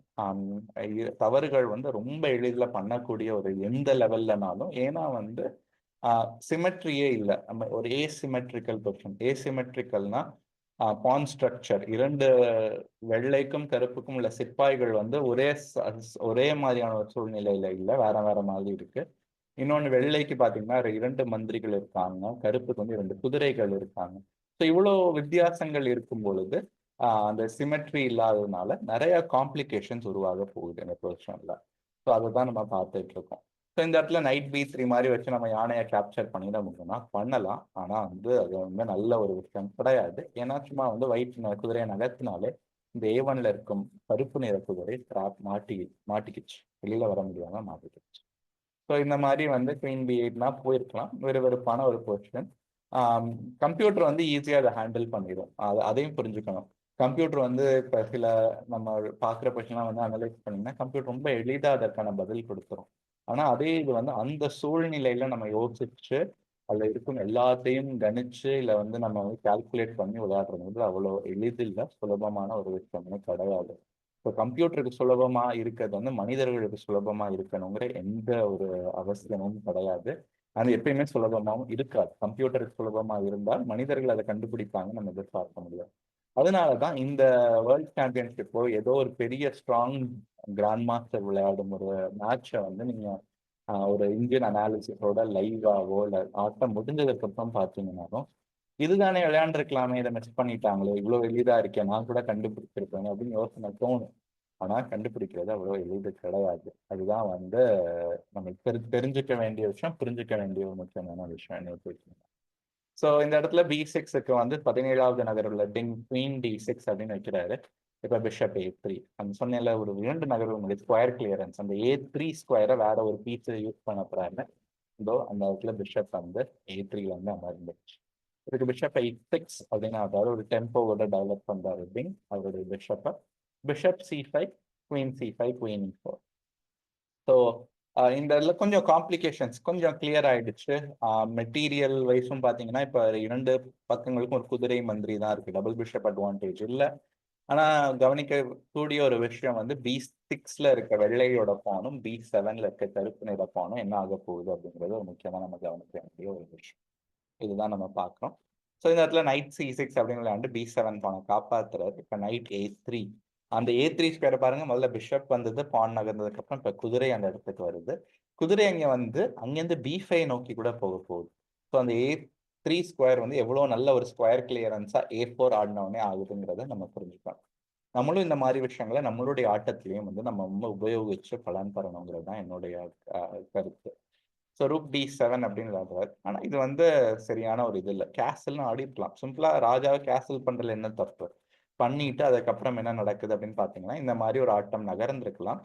தவறுகள் வந்து ரொம்ப எளிதில் பண்ணக்கூடிய ஒரு எந்த லெவல்லனாலும், ஏன்னா வந்து சிமெட்ரியே இல்லை, நம்ம ஒரு ஏசிமெட்ரிக்கல் பொசிஷன். ஏசிமெட்ரிக்கல்னா பான் ஸ்ட்ரக்சர், இரண்டு வெள்ளைக்கும் கருப்புக்கும் உள்ள சிப்பாய்கள் வந்து ஒரே மாதிரியான ஒரு சூழ்நிலையில இல்லை, வேற வேற மாதிரி இருக்கு. இன்னொன்று வெள்ளைக்கு பார்த்தீங்கன்னா இரண்டு மந்திரிகள் இருக்காங்க, கருப்புக்கு வந்து இரண்டு குதிரைகள் இருக்காங்க. ஸோ இவ்வளோ வித்தியாசங்கள் இருக்கும் பொழுது அந்த சிமெட்ரி இல்லாததுனால நிறைய காம்ப்ளிகேஷன்ஸ் உருவாக போகுது இந்த பொசிஷன்ல. ஸோ அதை தான் நம்ம பார்த்துட்டு இருக்கோம். ஸோ இந்த இடத்துல நைட் B3 மாதிரி வச்சு நம்ம யானையை கேப்சர் பண்ணிட முடியும்னா பண்ணலாம். ஆனால் வந்து அது வந்து நல்ல ஒரு விஷயம் கிடையாது. ஏன்னா சும்மா வந்து குதிரையை நகர்த்தினாலே இந்த A1ல இருக்கும் கருப்பு நிற குதிரை மாட்டிக்கிச்சு, வெளியில வர முடியாம மாட்டிக்கிச்சு. ஸோ இந்த மாதிரி வந்து குயின் B8னா போயிருக்கலாம், வெறுப்பான ஒரு பொசிஷன். கம்ப்யூட்டர் வந்து ஈஸியாக அதை ஹேண்டில் பண்ணிடும், அதையும் புரிஞ்சுக்கணும். கம்ப்யூட்டர் வந்து இப்போ சில நம்ம பார்க்குற பொசிஷன்லாம் வந்து அனலைஸ் பண்ணிங்கன்னா கம்ப்யூட்டர் ரொம்ப எளிதாக அதற்கான பதில் கொடுத்துரும். ஆனால் அதே இது வந்து அந்த சூழ்நிலையில நம்ம யோசிச்சு அதில் இருக்கும் எல்லாத்தையும் கணிச்சு இல்லை வந்து நம்ம வந்து கால்குலேட் பண்ணி விளையாடுறது வந்து அவ்வளோ எளிதில்லை, சுலபமான ஒரு விஷயமே கிடையாது. இப்போ கம்ப்யூட்டருக்கு சுலபமா இருக்கிறது வந்து மனிதர்களுக்கு சுலபமா இருக்கணுங்கிற எந்த ஒரு அவசியமும் கிடையாது. அது எப்பயுமே சுலபமாகவும் இருக்காது. கம்ப்யூட்டருக்கு சுலபமா இருந்தால் மனிதர்கள் அதை கண்டுபிடிப்பாங்க, நம்ம எதிர்பார்க்க முடியாது. அதனாலதான் இந்த வேர்ல்ட் சாம்பியன்ஷிப்போ ஏதோ ஒரு பெரிய ஸ்ட்ராங் கிராண்ட் மாஸ்டர் விளையாடும் ஒரு மேட்சை வந்து நீங்க ஒரு இந்தியன் அனாலிசிஸோட லைவாவோ இல்லை ஆட்டம் முடிஞ்சதுக்கு அப்புறம் பார்த்தீங்கன்னாலும் இதுதானே விளையாண்டுருக்கலாமே, இதை மிஸ் பண்ணிட்டாங்களே, இவ்வளோ எளிதா இருக்கேன், நான் கூட கண்டுபிடிச்சிருப்பேன் அப்படின்னு யோசனை தோணும். ஆனா கண்டுபிடிக்கிறது அவ்வளோ எளிது கிடையாது. அதுதான் வந்து நம்ம தெரிஞ்சுக்க வேண்டிய விஷயம், புரிஞ்சுக்க வேண்டிய ஒரு முக்கியமான விஷயம். ஸோ இந்த இடத்துல B6க்கு வந்து 17வது நகர்வுல குயின் D6 அப்படின்னு வைக்கிறாரு. இப்போ பிஷப் A3 அந்த சொன்ன ஒரு 2 நகர்வு ஸ்கொயர் கிளியரன்ஸ், அந்த A3 ஸ்கொயரை வேற ஒரு பீஸ் யூஸ் பண்ண போறாரு. இதோ அந்த இடத்துல பிஷப் வந்து A3 வந்து அமர்ந்துச்சு. இதுக்கு பிஷப் A6 அப்படின்னு அதாவது ஒரு டெம்போவோட டெவலப் பண்றாரு பிங் அவருடைய பிஷப்பை. Bishop C5, queen C5, queen E4. So இந்த இதில் கொஞ்சம் காம்ப்ளிகேஷன்ஸ் கொஞ்சம் கிளியர் ஆயிடுச்சு. மெட்டீரியல் வைஸும் பார்த்தீங்கன்னா இப்போ இரண்டு பக்கங்களுக்கும் ஒரு குதிரை மந்திரி தான் இருக்கு, டபுள் பிஷப் அட்வான்டேஜ் இல்லை. ஆனால் கவனிக்கக்கூடிய ஒரு விஷயம் வந்து B6ல இருக்க வெள்ளையோட பானும் B7ல இருக்க கருப்பு நிற பானும் என்ன ஆக போகுது அப்படிங்கிறது ஒரு முக்கியமாக நம்ம கவனிக்க வேண்டிய ஒரு விஷயம். இதுதான் நம்ம பார்க்குறோம். ஸோ இந்த இடத்துல நைட் C6 அப்படின்னு விளையாண்டு B7 பானை காப்பாத்துறாரு. இப்போ நைட் A3, அந்த A3 ஸ்கொயர் பாருங்க, முதல்ல பிஷப் வந்தது, பான் நகர்ந்ததுக்கு அப்புறம் இப்போ குதிரை அந்த இடத்துக்கு வருது. குதிரை அங்கே வந்து அங்கேருந்து B5 நோக்கி கூட போக போகுது. ஸோ அந்த A3 3 ஸ்கொயர் வந்து எவ்வளோ நல்ல ஒரு ஸ்கொயர் கிளியரன்ஸா A4 ஆடினவுடனே ஆகுதுங்கிறத நம்ம புரிஞ்சுக்கலாம். நம்மளும் இந்த மாதிரி விஷயங்களை நம்மளுடைய ஆட்டத்திலையும் வந்து நம்ம ரொம்ப உபயோகிச்சு பலன் பெறணுங்கிறது தான் என்னுடைய கருத்து. ஸோ ரூக் D7 அப்படின்னு விளையாடுறாரு. ஆனால் இது வந்து சரியான ஒரு இது இல்லை. கேசல்னு ஆடிருக்கலாம். சிம்பிளா ராஜாவை கேசல் பண்றதுல என்ன தப்பு? பண்ணிட்டு அதுக்கப்புறம் என்ன நடக்குது அப்படின்னு பார்த்தீங்கன்னா, இந்த மாதிரி ஒரு ஆட்டம் நகர்ந்திருக்கலாம்.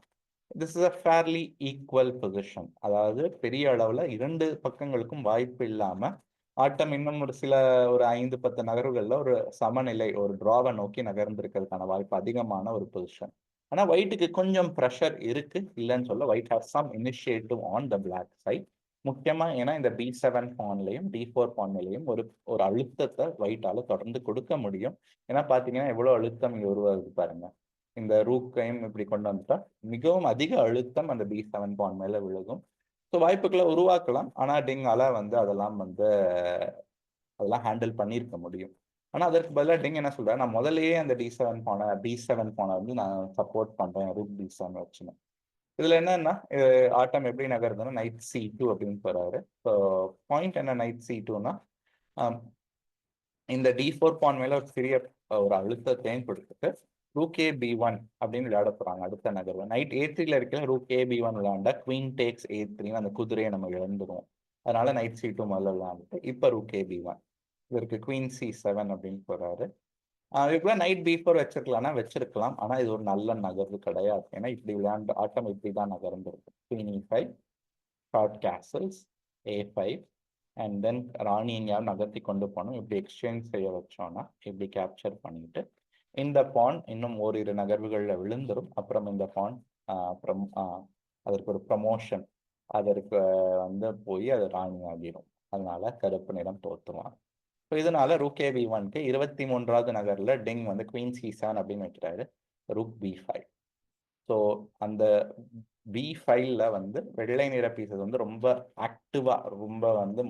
This is a fairly equal position. அதாவது பெரிய அளவுல 2 பக்கங்களுக்கும் வாய்ப்பு இல்லாம ஆட்டம் இன்னும் ஒரு 5-10 நகர்வுகள்ல ஒரு சமநிலை, ஒரு டிராவை நோக்கி நகர்ந்திருக்கிறதுக்கான வாய்ப்பு அதிகமான ஒரு பொசிஷன். ஆனா ஒயிட்டுக்கு கொஞ்சம் ப்ரெஷர் இருக்கு, இல்லைன்னு சொல்ல. White have some initiative on the black side. முக்கியமா ஏன்னா இந்த B7 பான்லையும் D4 பான்லையும் ஒரு ஒரு அழுத்தத்தை ஒயிட்டால தொடர்ந்து கொடுக்க முடியும். ஏன்னா பாத்தீங்கன்னா எவ்வளவு அழுத்தம் இங்க உருவாகுது பாருங்க. இந்த ரூக்கையும் இப்படி கொண்டு வந்துட்டா மிகவும் அதிக அழுத்தம் அந்த B7 பான் மேல விழுகும். ஸோ வாய்ப்புகளை உருவாக்கலாம். ஆனா டிங்கால வந்து அதெல்லாம் ஹேண்டில் பண்ணியிருக்க முடியும். ஆனா அதற்கு பதிலாக டிங் என்ன சொல்றாரு, நான் முதல்லயே அந்த B7 பானை வந்து நான் சப்போர்ட் பண்றேன் ரூக் D7 வச்சுன்னு. இதுல என்னன்னா ஆட்டம் எப்படி நகருதுன்னா நைட் C2 அப்படின்னு போறாரு. ஸோ பாயிண்ட் என்ன நைட் C2னா இந்த D4 பான் மேல ஒரு சிறிய ஒரு அழுத்தத்தையும் கொடுத்துட்டு ரூக் B1 அப்படின்னு விளையாட போறாங்க அடுத்த நகர்வு. நைட் A3ல இருக்கிற ரூக் B1 விளையாண்டா குவீன் டேக்ஸ் A3 அந்த குதிரையை நம்ம இழந்துடும். அதனால நைட் C2 முதல்ல விளையாண்டுட்டு இப்ப ரூக் B1. இதற்கு குவீன் C7 அப்படின்னு போறாரு. இதுக்குள்ள நைட் B4 வச்சிருக்கலாம். ஆனா இது ஒரு நல்ல நகர்வு கிடையாது. ஏன்னா இப்படி விளையாண்டு ஆட்டம் இப்படிதான் நகர்ந்துருக்கு. Queen E5, short castles, A5 and then ராணி எங்கேயாவது நகர்த்தி கொண்டு போனோம். இப்படி எக்ஸ்சேஞ்ச் செய்ய வச்சோம்னா இப்படி கேப்சர் பண்ணிட்டு இந்த பான் இன்னும் ஓரிரு நகர்வுகளில் விழுந்துரும். அப்புறம் இந்த பான் அப்புறம் அதற்கு ஒரு ப்ரமோஷன் அதற்கு வந்து போய் அது ராணி ஆகிடும். அதனால கருப்பு நிறம் தோற்றுவான். ஸோ இதனால ரூக் B1க்கு 23வது நகர்ல டிங் வந்து குவீன் C7 அப்படின்னு வைக்கிறாரு. Rook B5. ஸோ அந்த B5ல வந்து வெள்ளை நிற பீசஸ் வந்து ரொம்ப ஆக்டிவா ரொம்ப வந்து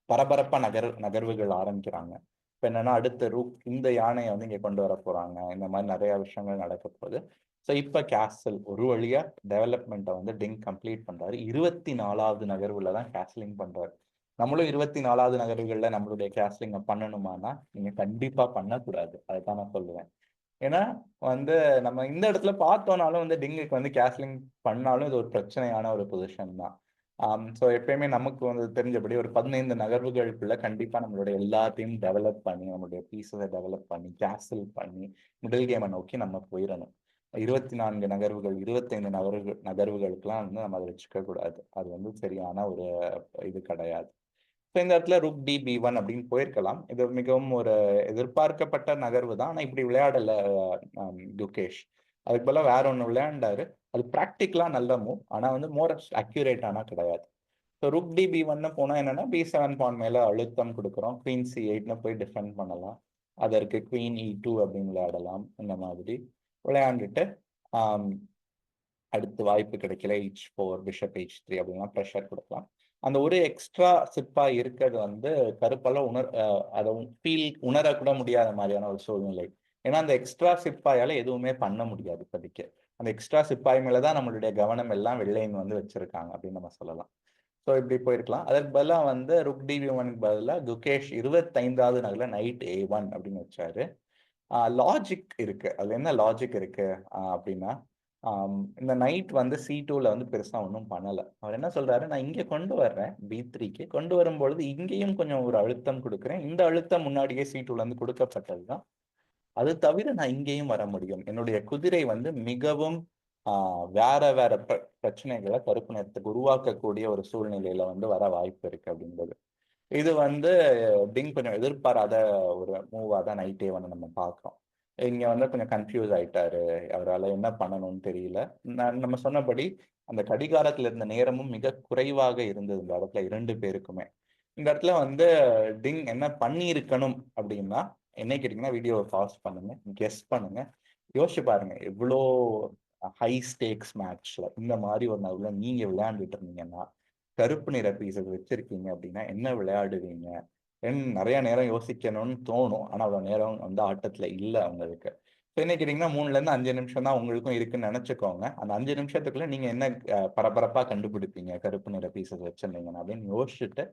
பரபரப்பா நகர்வுகள் ஆரம்பிக்கிறாங்க. இப்போ என்னன்னா அடுத்த ரூக் இந்த யானையை வந்து இங்க கொண்டு வர போறாங்க. இந்த மாதிரி நிறைய விஷயங்கள் நடக்க போகுது. ஸோ இப்போ கேசல் ஒரு வழியா டெவலப்மெண்ட்டை வந்து டிங் கம்ப்ளீட் பண்றாரு. 24வது நகர்வுல தான் கேசலிங் பண்றாரு. நம்மளும் 24வது நகர்வுகள்ல நம்மளுடைய கேசலிங்கை பண்ணணுமானா நீங்க கண்டிப்பா பண்ணக்கூடாது. அதுதான் நான் சொல்லுவேன். ஏன்னா வந்து நம்ம இந்த இடத்துல பார்த்தோம்னாலும் வந்து டிங்குக்கு வந்து கேஸ்லிங் பண்ணாலும் இது ஒரு பிரச்சனையான ஒரு பொசிஷன் தான். ஸோ எப்பயுமே நமக்கு வந்து தெரிஞ்சபடி ஒரு 15 நகர்வுகளுக்குள்ள கண்டிப்பா நம்மளுடைய எல்லாத்தையும் டெவலப் பண்ணி நம்மளுடைய பீஸை டெவலப் பண்ணி கேசல் பண்ணி மிடில் கேமை நோக்கி நம்ம போயிடணும். 24 நகர்வுகள் 25 நகர்வுகளுக்கெல்லாம் வந்து நம்ம அதை வச்சுக்க கூடாது. அது வந்து சரியான ஒரு இது கிடையாது. இப்போ இந்த இடத்துல ரூக் B1 அப்படின்னு போயிருக்கலாம். இது மிகவும் ஒரு எதிர்பார்க்கப்பட்ட நகர்வு தான். ஆனால் இப்படி விளையாடல குகேஷ். அதுக்கு பதிலாக வேற ஒன்று விளையாண்டாரு. அது ப்ராக்டிக்கலா நல்ல மூவ். ஆனால் வந்து மோர் அக்யூரேட்டானா கிடையாது. ஸோ ரூக் B1 போனால் என்னன்னா B7 பான் மேல அழுத்தம் கொடுக்குறோம். குவீன் C8 போய் டிஃபெண்ட் பண்ணலாம். அதற்கு குவீன் E2 அப்படின்னு விளையாடலாம். இந்த மாதிரி விளையாண்டுட்டு அடுத்து வாய்ப்பு கிடைக்கல H4 பிஷப் H3 அப்படின்லாம் ப்ரெஷர் கொடுக்கலாம். அந்த ஒரு எக்ஸ்ட்ரா சிப்பா இருக்கிறது வந்து கருப்பால அதை உணரக்கூட முடியாத மாதிரியான ஒரு சூழ்நிலை. ஏன்னா அந்த எக்ஸ்ட்ரா சிப்பாயால எதுவுமே பண்ண முடியாது இப்போதைக்கு. அந்த எக்ஸ்ட்ரா சிப்பாய் மேலதான் நம்மளுடைய கவனம் எல்லாம் வெள்ளையன் வந்து வச்சிருக்காங்க அப்படின்னு நம்ம சொல்லலாம். ஸோ இப்படி போயிருக்கலாம். அதற்கு பதிலாக வந்து ருக் D1க்கு பதிலாக குகேஷ் 25வது நகர்ல நைட் A1 அப்படின்னு வச்சாரு. லாஜிக் இருக்கு. அதுல என்ன லாஜிக் இருக்கு அப்படின்னா இந்த நைட் வந்து C2ல வந்து பெருசா ஒன்றும் பண்ணல. அவர் என்ன சொல்றாரு, நான் இங்க கொண்டு வர்றேன் B3க்கு. கொண்டு வரும்பொழுது இங்கேயும் கொஞ்சம் ஒரு அழுத்தம் கொடுக்குறேன். இந்த அழுத்தம் முன்னாடியே C2ல இருந்து கொடுக்கப்பட்டதுதான். அது தவிர நான் இங்கேயும் வர முடியும். என்னுடைய குதிரை வந்து மிகவும் வேற வேற பிரச்சனைகளை கருப்பு நிறத்துக்கு உருவாக்கக்கூடிய ஒரு சூழ்நிலையில வந்து வர வாய்ப்பு இருக்கு அப்படின்றது. இது வந்து டிங் கொஞ்சம் எதிர்பாராத ஒரு மூவா தான் நைட்டே வந்து நம்ம பார்க்கிறோம். இங்க வந்து கொஞ்சம் கன்ஃபியூஸ் ஆயிட்டாரு. அவரால் என்ன பண்ணணும்னு தெரியல. நம்ம சொன்னபடி அந்த கடிகாரத்துல இருந்த நேரமும் மிக குறைவாக இருந்தது இந்த இடத்துல 2 பேருக்குமே. இந்த இடத்துல வந்து டிங் என்ன பண்ணியிருக்கணும் அப்படின்னா, என்ன கேட்டீங்கன்னா வீடியோவை பாஸ் பண்ணுங்க, கெஸ் பண்ணுங்க, யோசிச்சு பாருங்க. எவ்வளோ ஹை ஸ்டேக்ஸ் மேட்ச்ல இந்த மாதிரி ஒரு நடுவில் நீங்க விளையாண்டுட்டு இருந்தீங்கன்னா, கருப்பு நிற பீஸஸ் வச்சிருக்கீங்க அப்படின்னா என்ன விளையாடுவீங்க? நிறைய நேரம் யோசிக்கணும்னு தோணும். ஆனா அவ்வளவு நேரம் வந்து ஆட்டத்துல இல்லை அவங்களுக்கு. என்ன கேட்டீங்கன்னா 3ல இருந்து 5 நிமிஷம் தான் உங்களுக்கும் இருக்குன்னு நினைச்சுக்கோங்க. அந்த 5 நிமிஷத்துக்குள்ள நீங்க என்ன பரபரப்பா கண்டுபிடிப்பீங்க கருப்பு நிற பீசஸ் வச்சிருந்தீங்கன்னா அப்படின்னு யோசிச்சுட்டு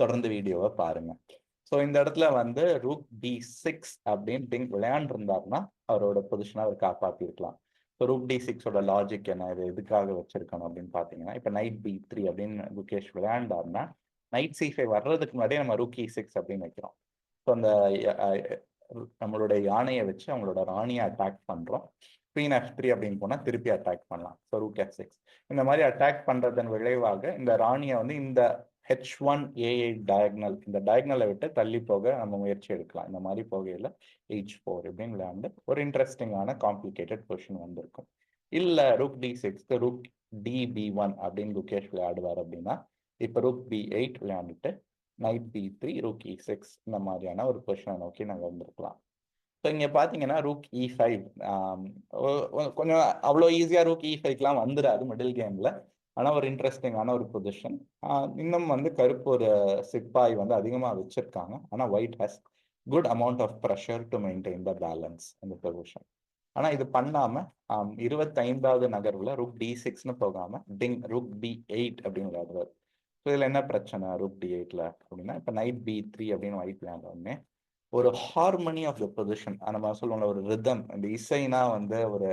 தொடர்ந்து வீடியோவை பாருங்க. ஸோ இந்த இடத்துல வந்து ரூக் D6 அப்படின்னு டிங்க் விளையாண்டுருந்தாருன்னா அவரோட பொசிஷனை அவர் காப்பாற்றிருக்கலாம். ஸோ ரூக் D6ஓட லாஜிக் என்ன, இது எதுக்காக வச்சிருக்கணும் அப்படின்னு பார்த்தீங்கன்னா, இப்போ நைட் B3 அப்படின்னு குகேஷ் விளையாண்டாருன்னா நைட் C5 வர்றதுக்கு முன்னாடியே நம்ம ரூக் E6 அப்படின்னு வைக்கிறோம். ஸோ அந்த நம்மளுடைய யானையை வச்சு அவங்களோட ராணியை அட்டாக் பண்றோம். குவீன் F3 அப்படின்னு போனா திருப்பி அட்டாக் பண்ணலாம். ஸோ ரூக் F6 இந்த மாதிரி அட்டாக் பண்றதன் விளைவாக இந்த ராணியை வந்து இந்த H1 A8 டயக்னல், இந்த டயக்னலை விட்டு தள்ளி போக நம்ம முயற்சி எடுக்கலாம். இந்த மாதிரி போகையில H4 இப்படின்னு விளையாண்டு ஒரு இன்ட்ரெஸ்டிங்கான காம்ப்ளிகேட்டட் பொசிஷன் வந்திருக்கும். இல்ல ரூக் D6 ரூக் DB1 அப்படின்னு குகேஷ் விளையாடுவார் அப்படின்னா இப்ப ரூக் B8 விளையாண்டுட்டு நைட் B3 ரூக் E6 இந்த மாதிரியான ஒரு பொசிஷனை நோக்கி நாங்கள் வந்திருக்கலாம். ஸோ இங்கே பார்த்தீங்கன்னா ரூக் E5 கொஞ்சம் அவ்வளோ ஈஸியாக ரூக் E5க்குலாம் வந்துடாது மிடில் கேமில். ஆனால் ஒரு இன்ட்ரெஸ்டிங்கான ஒரு பொசிஷன். இன்னும் வந்து கருப்பு ஒரு சிப்பாய் வந்து அதிகமாக வச்சிருக்காங்க. ஆனால் white has good amount of pressure to maintain the balance இந்த பொசிஷன். ஆனால் இது பண்ணாமல் 25வது நகர்வில் ரூக் D6ன்னு போகாமல் ரூக் B8 அப்படின்னு விளையாடுவார். ஸோ இதில் என்ன பிரச்சனை ரூக் D8ல அப்படின்னா, இப்போ நைட் B3 அப்படின்னு ஒயிட் விளையாண்டோடனே ஒரு ஹார்மனி ஆஃப் த பொசிஷன் நம்ம சொல்லுவோம்ல, ஒரு ரிதம், இந்த இசைனா வந்து ஒரு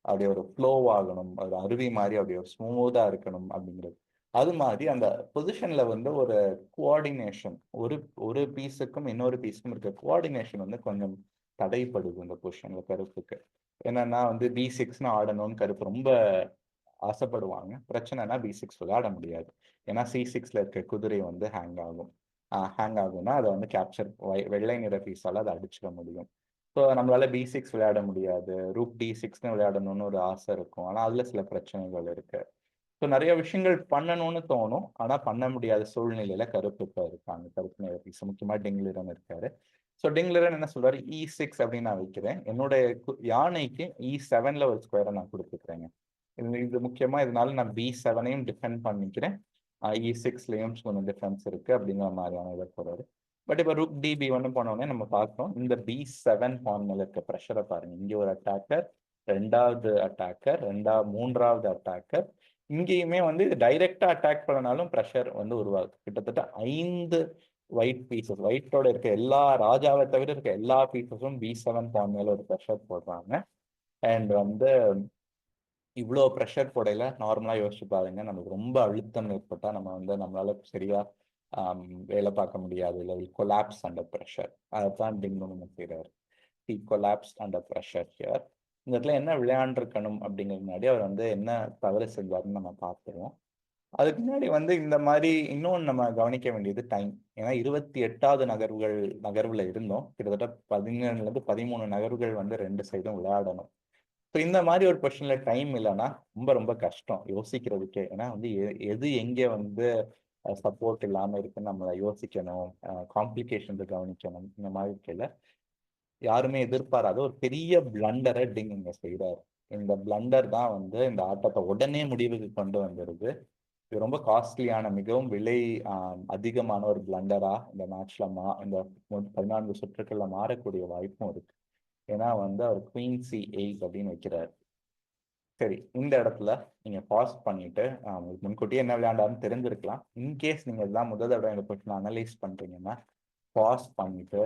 அப்படியே ஒரு ஃப்ளோ ஆகணும், ஒரு அருவி மாதிரி அப்படியே ஒரு ஸ்மூதா இருக்கணும் அப்படிங்கிறது. அது மாதிரி அந்த பொசிஷன்ல வந்து ஒரு கோஆர்டினேஷன், ஒரு ஒரு பீஸுக்கும் இன்னொரு பீஸுக்கும் இருக்க கோஆர்டினேஷன் வந்து கொஞ்சம் தடைப்படுது இந்த பொசிஷன்ல கருப்புக்கு. என்னன்னா வந்து B6ன்னு ஆடணும்னு கருப்பு ரொம்ப ஆசைப்படுவாங்க. பிரச்சனைனா B6 விளையாட முடியாது. ஏன்னா C6ல இருக்க குதிரை வந்து ஹேங் ஆகும். ஹேங் ஆகும்னா அதை வந்து கேப்சர் வெள்ளை நிற பீஸால அதை அடிச்சிட முடியும். ஸோ நம்மளால B6 விளையாட முடியாது. ரூக் D6ன்னு விளையாடணும்னு ஒரு ஆசை இருக்கும். ஆனால் அதுல சில பிரச்சனைகள் இருக்கு. ஸோ நிறைய விஷயங்கள் பண்ணணும்னு தோணும். ஆனா பண்ண முடியாத சூழ்நிலையில கருப்பு இப்போ இருக்காங்க. கருப்பு நிற பீஸ் முக்கியமா டிங்லிரன் இருக்காரு. ஸோ டிங்லிரன் என்ன சொல்றாரு, E6 அப்படின்னு நான் வைக்கிறேன். என்னுடைய யானைக்கு E7ல ஒரு ஸ்கொயரை நான் கொடுத்துக்கிறேங்க. இது முக்கியமா இதனால நான் B7ஐயும் டிஃபெண்ட் பண்ணிக்கிறேன். E6லயும் கொஞ்சம் டிஃபரன்ஸ் இருக்கு அப்படிங்கிற மாதிரியான இதை போறாரு. பட் இப்போ ரூக் DB1 போனோடனே நம்ம பார்க்கணும், இந்த B7 பான் மேல இருக்க ப்ரெஷரை பாருங்க. இங்க ஒரு அட்டாக்கர், ரெண்டாவது அட்டாக்கர், மூன்றாவது அட்டாக்கர். இங்கேயுமே வந்து இது டைரக்டா அட்டாக் பண்ணனாலும் ப்ரெஷர் வந்து உருவாகுது. கிட்டத்தட்ட 5 ஒயிட் பீசஸ், ஒயிட்டோட இருக்க எல்லா ராஜாவை தவிர இருக்க எல்லா பீசஸும் B7 பான் மேல ஒரு ப்ரெஷர் போடுறாங்க. அண்ட் வந்து இவ்வளோ ப்ரெஷர் போடையில நார்மலாக யோசிச்சு பாருங்க, நமக்கு ரொம்ப அழுத்தம் ஏற்பட்டால் நம்ம வந்து நம்மளால சரியா வேலை பார்க்க முடியாது, இல்லை கொலாப்ஸ் அண்டர் ப்ரெஷர். அதைத்தான் டிங்கும் நம்ம செய்கிறார். He collapse under pressure here. இந்த இடத்துல என்ன விளையாண்டுருக்கணும் அப்படிங்கிறது முன்னாடி அவர் வந்து என்ன தவறு செஞ்சாருன்னு நம்ம பார்த்துருவோம். அதுக்கு முன்னாடி வந்து இந்த மாதிரி இன்னொன்று நம்ம கவனிக்க வேண்டியது டைம். ஏன்னா 28வது நகர்வுல இருந்தோம். கிட்டத்தட்ட 17லேருந்து 13 நகர்வுகள் வந்து 2 சைடும் விளையாடணும். ஸோ இந்த மாதிரி ஒரு கொஸ்டின்ல டைம் இல்லைன்னா ரொம்ப ரொம்ப கஷ்டம் யோசிக்கிறதுக்கே. ஏன்னா வந்து எது எங்கே வந்து சப்போர்ட் இல்லாமல் இருக்குன்னு நம்மளை யோசிக்கணும், காம்ப்ளிகேஷன்ஸ் கவனிக்கணும். இந்த மாதிரி இருக்கையில யாருமே எதிர்பாராத ஒரு பெரிய பிளண்டரை டிங் இங்க செய்கிறார். இந்த பிளண்டர் தான் வந்து இந்த ஆட்டத்தை உடனே முடிவுக்கு கொண்டு வந்துடுது. இது ரொம்ப காஸ்ட்லியான, மிகவும் விலை அதிகமான ஒரு பிளண்டரா இந்த மேட்ச்ல இந்த 14 சுற்றுக்கள்ல மாறக்கூடிய வாய்ப்பும் இருக்கு. ஏன்னா வந்து அவர் குவீன் C8 அப்படின்னு வைக்கிறார். சரி, இந்த இடத்துல நீங்க பாஸ் பண்ணிட்டு உங்களுக்கு முன்கூட்டியே என்ன விளையாண்டாருன்னு தெரிஞ்சிருக்கலாம். இன்கேஸ் நீங்க இதெல்லாம் முதல் தடவை இந்த கொஸ்டின் அனலைஸ் பண்றீங்கன்னா பாஸ் பண்ணிட்டு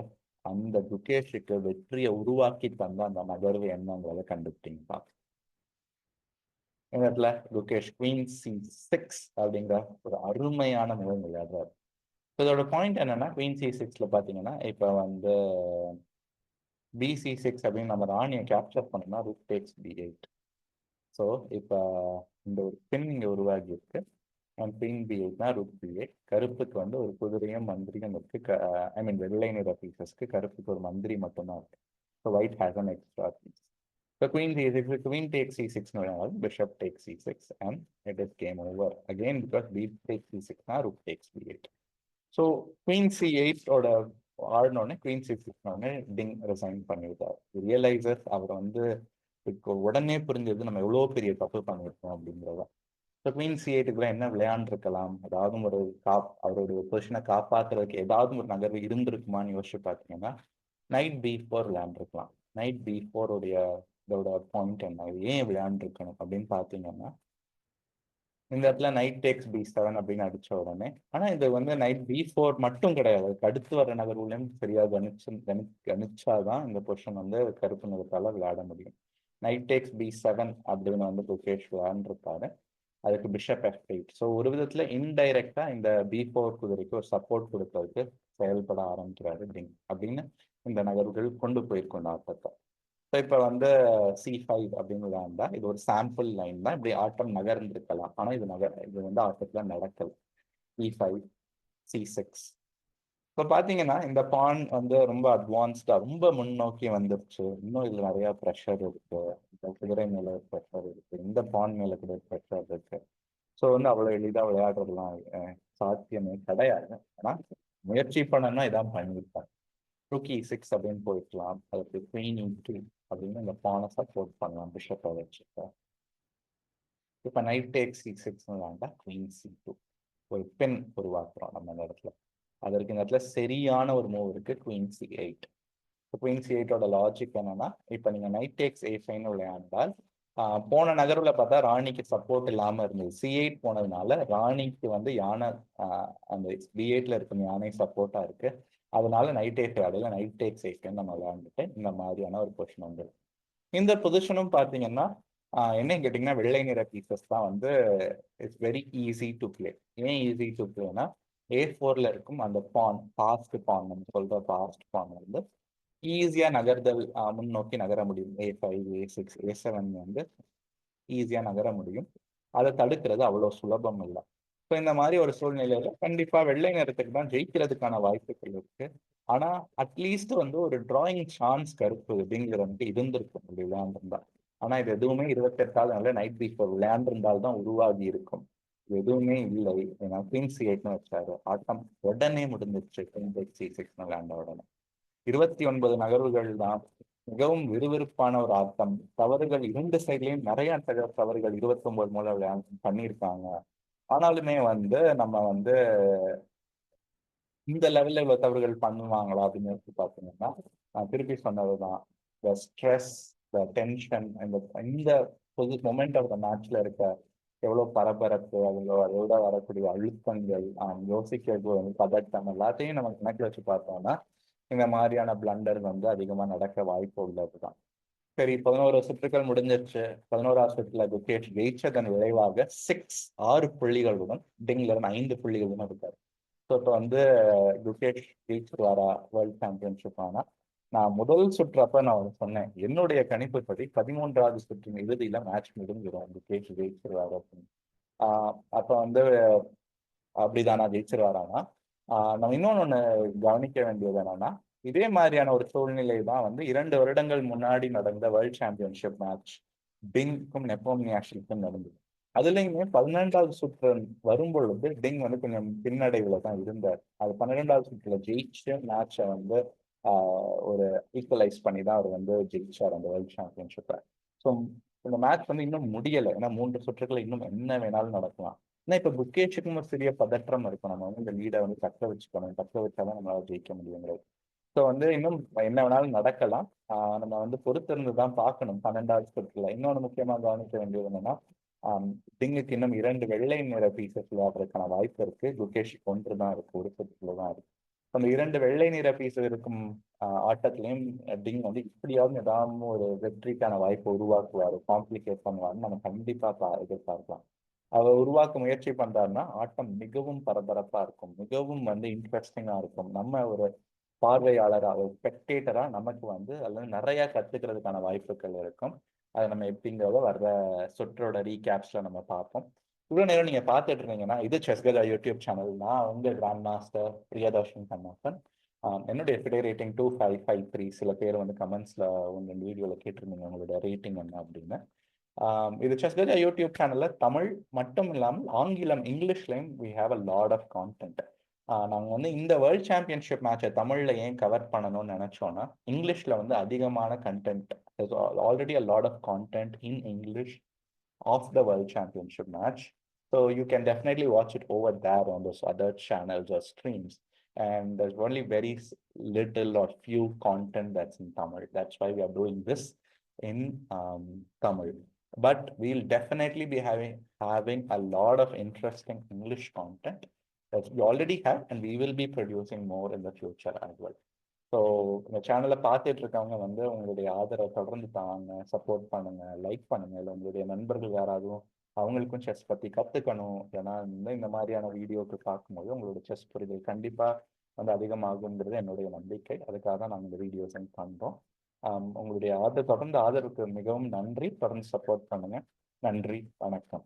அந்த குகேஷுக்கு வெற்றியை உருவாக்கி தந்த அந்த நகர்வு என்னங்கிறத கண்டுபிடிங்க. இந்த இடத்துல குகேஷ் குவீன் C6 அப்படிங்கிற ஒரு அருமையான முதல் விளையாடுறாரு. இதோட பாயிண்ட் என்னன்னா, குவீன் C6ல பாத்தீங்கன்னா இப்ப வந்து BC6 அப்படின்னு நம்ம ராணியை கேப்சர் பண்ணோம்னா ரூக் டேக்ஸ் B8. ஸோ இப்போ இந்த ஒரு பின் இங்கே உருவாகி இருக்கு. பின் B8 ரூக் B8. கருப்புக்கு வந்து ஒரு குதிரையும் மந்திரியும் இருக்கு. ஐ மீன் வெள்ளை நிற பீசஸ்க்கு கருப்புக்கு ஒரு மந்திரி மட்டும்தான் இருக்கு. So white has an extra piece. So queen C6, queen takes C6 no, bishop takes C6 and it is game over again because b takes C6 now rook takes B8. So queen C8 ஓட ஆடனோடனே queen C6 டிங் resign பண்ணிவிட்டார். ரியலைசர் அவர் வந்து உடனே புரிஞ்சது நம்ம எவ்வளோ பெரிய தப்பு பண்ணியிருக்கோம் அப்படிங்கிறத. ஸோ குவீன் C8க்குள்ள என்ன விளையாண்டுருக்கலாம், ஏதாவது ஒரு அவருடைய பொசிஷனை காப்பாற்றுறதுக்கு ஏதாவது ஒரு நகர்வு இருந்திருக்குமான்னு யோசிச்சு பார்த்தீங்கன்னா நைட் B4 விளையாண்டுருக்கலாம். நைட் B4 உடைய இதோட பாயிண்ட் என்ன, இது ஏன் விளையாண்டுருக்கணும் அப்படின்னு பார்த்தீங்கன்னா, இந்த இடத்துல நைட் டேக்ஸ் B7 அப்படின்னு அடிச்ச உடனே, ஆனா இது வந்து நைட் B4 மட்டும் கிடையாது, அதுக்கு அடுத்து வர நகர்வுலையும் சரியா கணிச்சாதான் இந்த பொசிஷன் வந்து கருப்பு நிறத்தால விளையாட முடியும். நைட் டேக்ஸ் B7 அப்படின்னு வந்து குகேஷ் விளையாண்டுருப்பாரு. அதுக்கு பிஷப் F8. ஸோ ஒரு விதத்துல இன்டைரக்டா இந்த B4 குதிரைக்கு ஒரு சப்போர்ட் கொடுக்கறதுக்கு செயல்பட ஆரம்பிக்கிறாரு டிங் அப்படின்னு இந்த நகர்வுகள் கொண்டு போயிருக்கோம் ஆட்டத்தை. ஸோ இப்போ வந்து C5 அப்படின்னு விளையாண்டா இது ஒரு சாம்பிள் லைன் தான், இப்படி ஆட்டம் நகர்ந்திருக்கலாம், ஆனா இது வந்து ஆட்டத்துல நடக்கல. E5, C6. இப்போ பாத்தீங்கன்னா இந்த பான் வந்து ரொம்ப அட்வான்ஸ்டா ரொம்ப முன்னோக்கி வந்துருச்சு. இன்னும் இதுல நிறைய ப்ரெஷர் இருக்கு, இந்த குதிரை மேல ப்ரெஷர் இருக்கு, இந்த பான் மேல கூட ப்ரெஷர் இருக்கு. ஸோ வந்து அவ்வளோ எளிதாக விளையாடுறதுலாம் சாத்தியமே கிடையாது. ஆனா முயற்சி பண்ணணும்னா இதான் பண்ணியிருப்பாங்க. ரூக் E6 அப்படின்னு போயிக்கலாம், அதுக்கு குயின் E2 அப்படின்னு இந்த பானை சப்போர்ட் பண்ணலாம் பிஷப்பை வச்சுட்டு. இப்போ நைட் டேக் C6 வேண்டாம், குயின் C2 ஒரு பெண் உருவாக்குறோம் நம்ம இந்த இடத்துல. அதற்கு இந்த இடத்துல சரியான ஒரு மூவ் இருக்கு, குயின் C8. குயின் C8ஓட லாஜிக் என்னன்னா, இப்போ நீங்க நைட் டேக்ஸ் A5 விளையாண்டால் போன நகர்வுல பார்த்தா ராணிக்கு சப்போர்ட் இல்லாம இருந்தது. C8 போனதுனால ராணிக்கு வந்து யானை அந்த B8ல இருக்கும் யானை சப்போர்ட்டா இருக்கு. அதனால night A5 அடையில night tax A5 நம்ம விளையாண்டுட்டு இந்த மாதிரியான ஒரு பொசிஷன் வந்து இந்த பொசிஷனும் பார்த்தீங்கன்னா என்னன்னு கேட்டிங்கன்னா வெள்ளை நிற பீசஸ் தான் வந்து it's very easy to play. ஏன் ஈஸி டு பிளேனா A4ல இருக்கும் அந்த பான், பாஸ்ட் பான், நம்ம சொல்ற பாஸ்ட் பான் வந்து ஈஸியா நகர்தல் முன்னோக்கி நகர முடியும். A5, A6, A7 வந்து ஈஸியா நகர முடியும். அதை தடுக்கிறது அவ்வளவு சுலபம் இல்லை. இப்போ இந்த மாதிரி ஒரு சூழ்நிலையில கண்டிப்பா வெள்ளை நிறத்துக்கு தான் ஜெயிக்கிறதுக்கான வாய்ப்புகள் இருக்கு. ஆனா அட்லீஸ்ட் வந்து ஒரு டிராயிங் சான்ஸ் கருப்பு அப்படிங்கிறது இருந்திருக்கும் விளையாண்டிருந்தா. ஆனா இது எதுவுமே 28வது நாள்ல நைட் B4 விளையாண்டிருந்தால் தான் உருவாகி இருக்கும். இது எதுவுமே இல்லை. ஏன்னா குயின் C8ன்னு வச்சாரு, ஆட்டம் உடனே முடிஞ்சிருச்சு. குயின் C6 விளையாண்ட உடனே 29 நகர்வுகள் தான், மிகவும் விறுவிறுப்பான ஒரு ஆட்டம். தவறுகள் இரண்டு சைட்லயும் நிறைய தவறுகள் 29 மூலம் பண்ணியிருக்காங்க. ஆனாலுமே வந்து நம்ம வந்து இந்த லெவல்ல இவ்வளவு தவறுகள் பண்ணுவாங்களா அப்படின்னு பார்த்தீங்கன்னா, நான் திருப்பி சொன்னதுதான், த ஸ்ட்ரெஸ், த டென்ஷன், இந்த மொமெண்ட் ஆஃப் த மேட்ச்ல இருக்க எவ்வளவு பரபரப்பு, அதோட வரக்கூடிய அழுத்தங்கள், யோசிக்கிறது பதட்டம் எல்லாத்தையும் நம்ம கணக்கில் வச்சு பார்த்தோம்னா இந்த மாதிரியான பிளண்டர் வந்து அதிகமா நடக்க வாய்ப்பு உள்ளதுதான். சரி, 11 சுற்றுகள் முடிஞ்சிருச்சு. 11ஆவது சுற்றுல குகேஷ் ஜெயிச்சதன் விளைவாக 6 புள்ளிகளுடன் டிங்லரன் 5 புள்ளிகளுடன் இருக்காரு. ஸோ இப்போ வந்து குகேஷ் ஜெயிச்சிருவாரா வேர்ல்ட் சாம்பியன்ஷிப்? ஆனா நான் முதல் சுற்றப்ப நான் சொன்னேன், என்னுடைய கணிப்புப்படி 13வது சுற்றின் இறுதியில மேட்ச் முடிஞ்சிடும், குகேஷ் ஜெயிச்சிருவாரு அப்படின்னு. அப்ப வந்து அப்படிதானா ஜெயிச்சிருவாரானா? நம்ம இன்னொன்னு கவனிக்க வேண்டியது என்னன்னா, இதே மாதிரியான ஒரு சூழ்நிலை தான் வந்து 2 வருடங்கள் முன்னாடி நடந்த வேர்ல்ட் சாம்பியன்ஷிப் மேட்ச் டிங்க்கும் நெப்போமியாஷிக்கும் நடந்தது. அதுலயுமே 12வது சுற்று வரும் பொழுது டிங் வந்து கொஞ்சம் பின்னடைவுல தான் இருந்தார். அது 12வது சுற்றுல ஜெயிச்சு மேட்சை வந்து ஒரு ஈக்குவலைஸ் பண்ணி தான் அவர் வந்து ஜெயிச்சார் அந்த வேர்ல்ட் சாம்பியன்ஷிப்பை. ஸோ இந்த மேட்ச் வந்து இன்னும் முடியலை, ஏன்னா 3 சுற்றுகள் இன்னும் என்ன வேணாலும் நடக்கலாம். ஏன்னா இப்ப புக்கேஷுக்கும் ஒரு சிறிய பதற்றம் இருக்கும், நம்ம வந்து இந்த லீடை வந்து தக்க வச்சுக்கணும், தக்க வச்சாதான் நம்மளால ஜெயிக்க முடியுங்கிறது. ஸோ வந்து இன்னும் என்ன வேணாலும் நடக்கலாம். நம்ம வந்து பொறுத்திருந்து தான் பார்க்கணும் 12வது சுற்றுல. இன்னொன்று முக்கியமாக கவனிக்க வேண்டியது என்னன்னா, டிங்குக்கு இன்னும் 2 வெள்ளை நிற பீசஸ் விளையாடுறதுக்கான வாய்ப்பு இருக்கு. குகேஷுக்கு 1 தான் இருக்கு, ஒரு சுற்றுல தான் இருக்கு. அந்த 2 வெள்ளை நிற பீஸ் இருக்கும் ஆட்டத்திலையும் டிங் வந்து இப்படியாவது ஏதாவது ஒரு வெற்றிக்கான வாய்ப்பை உருவாக்குவாரு, காம்ப்ளிகேட் பண்ணுவாருன்னு நம்ம கண்டிப்பா எதிர்பார்க்கலாம். அவர் உருவாக்க முயற்சி பண்றாருன்னா ஆட்டம் மிகவும் பரபரப்பா இருக்கும், மிகவும் வந்து இன்ட்ரெஸ்டிங்கா இருக்கும். நம்ம ஒரு பார்வையாளரா, ஒரு ஸ்பெக்டேட்டரா நமக்கு வந்து அதுல நிறைய கத்துக்கிறதுக்கான வாய்ப்புகள் இருக்கும். அதை நம்ம எப்படிங்கிறத வர்ற சுற்றோட ரீகேப்ஸ்ல நம்ம பார்ப்போம். இவ்வளவு நேரம் நீங்க பார்த்துட்டு இருந்தீங்கன்னா, இது செஸ்கதா யூடியூப் சேனல். நான் உங்க கிராண்ட் மாஸ்டர் பிரியதர்ஷன் கண்ணப்பன். என்னுடைய ஃபிடே ரேட்டிங் 2553. சில பேர் வந்து கமெண்ட்ஸ்ல உங்க வீடியோல கேட்டிருந்தீங்க உங்களோட ரேட்டிங் என்ன அப்படின்னு. இது செஸ்கதா யூடியூப் சேனல்ல தமிழ் மட்டும் இல்லாமல் ஆங்கிலம், இங்கிலீஷ்லையும் we have a lot of content. நாங்கள் வந்து இந்த வேர்ல்ட் சாம்பியன்ஷிப் மேட்சை தமிழ்ல ஏன் கவர் பண்ணணும்னு நினைச்சோம்னா, இங்கிலீஷ்ல வந்து அதிகமான content, already a lot of content in English of the world championship match, so you can definitely watch it over there on those other channels or streams. and there's only very little or few content that's in Tamil. That's why we are doing this in Tamil. But we'll definitely be having a lot of interesting English content that we already have, and we will be producing more in the future as well. So இந்த சேனலை பார்த்துட்டு இருக்கவங்க வந்து உங்களுடைய ஆதரவை தொடர்ந்து தாங்க, support பண்ணுங்க, லைக் பண்ணுங்க. இல்லை உங்களுடைய நண்பர்கள் யாராவது அவங்களுக்கும் செஸ் பற்றி கற்றுக்கணும், ஏன்னா இந்த மாதிரியான வீடியோக்கு பார்க்கும்போது உங்களோட செஸ் புரிதல் கண்டிப்பாக வந்து அதிகமாகுங்கிறது என்னுடைய நம்பிக்கை. அதுக்காக தான் நாங்கள் இந்த வீடியோஸ் பண்ணுறோம். உங்களுடைய தொடர்ந்து ஆதரவுக்கு மிகவும் நன்றி. தொடர்ந்து சப்போர்ட் பண்ணுங்க. நன்றி, வணக்கம்.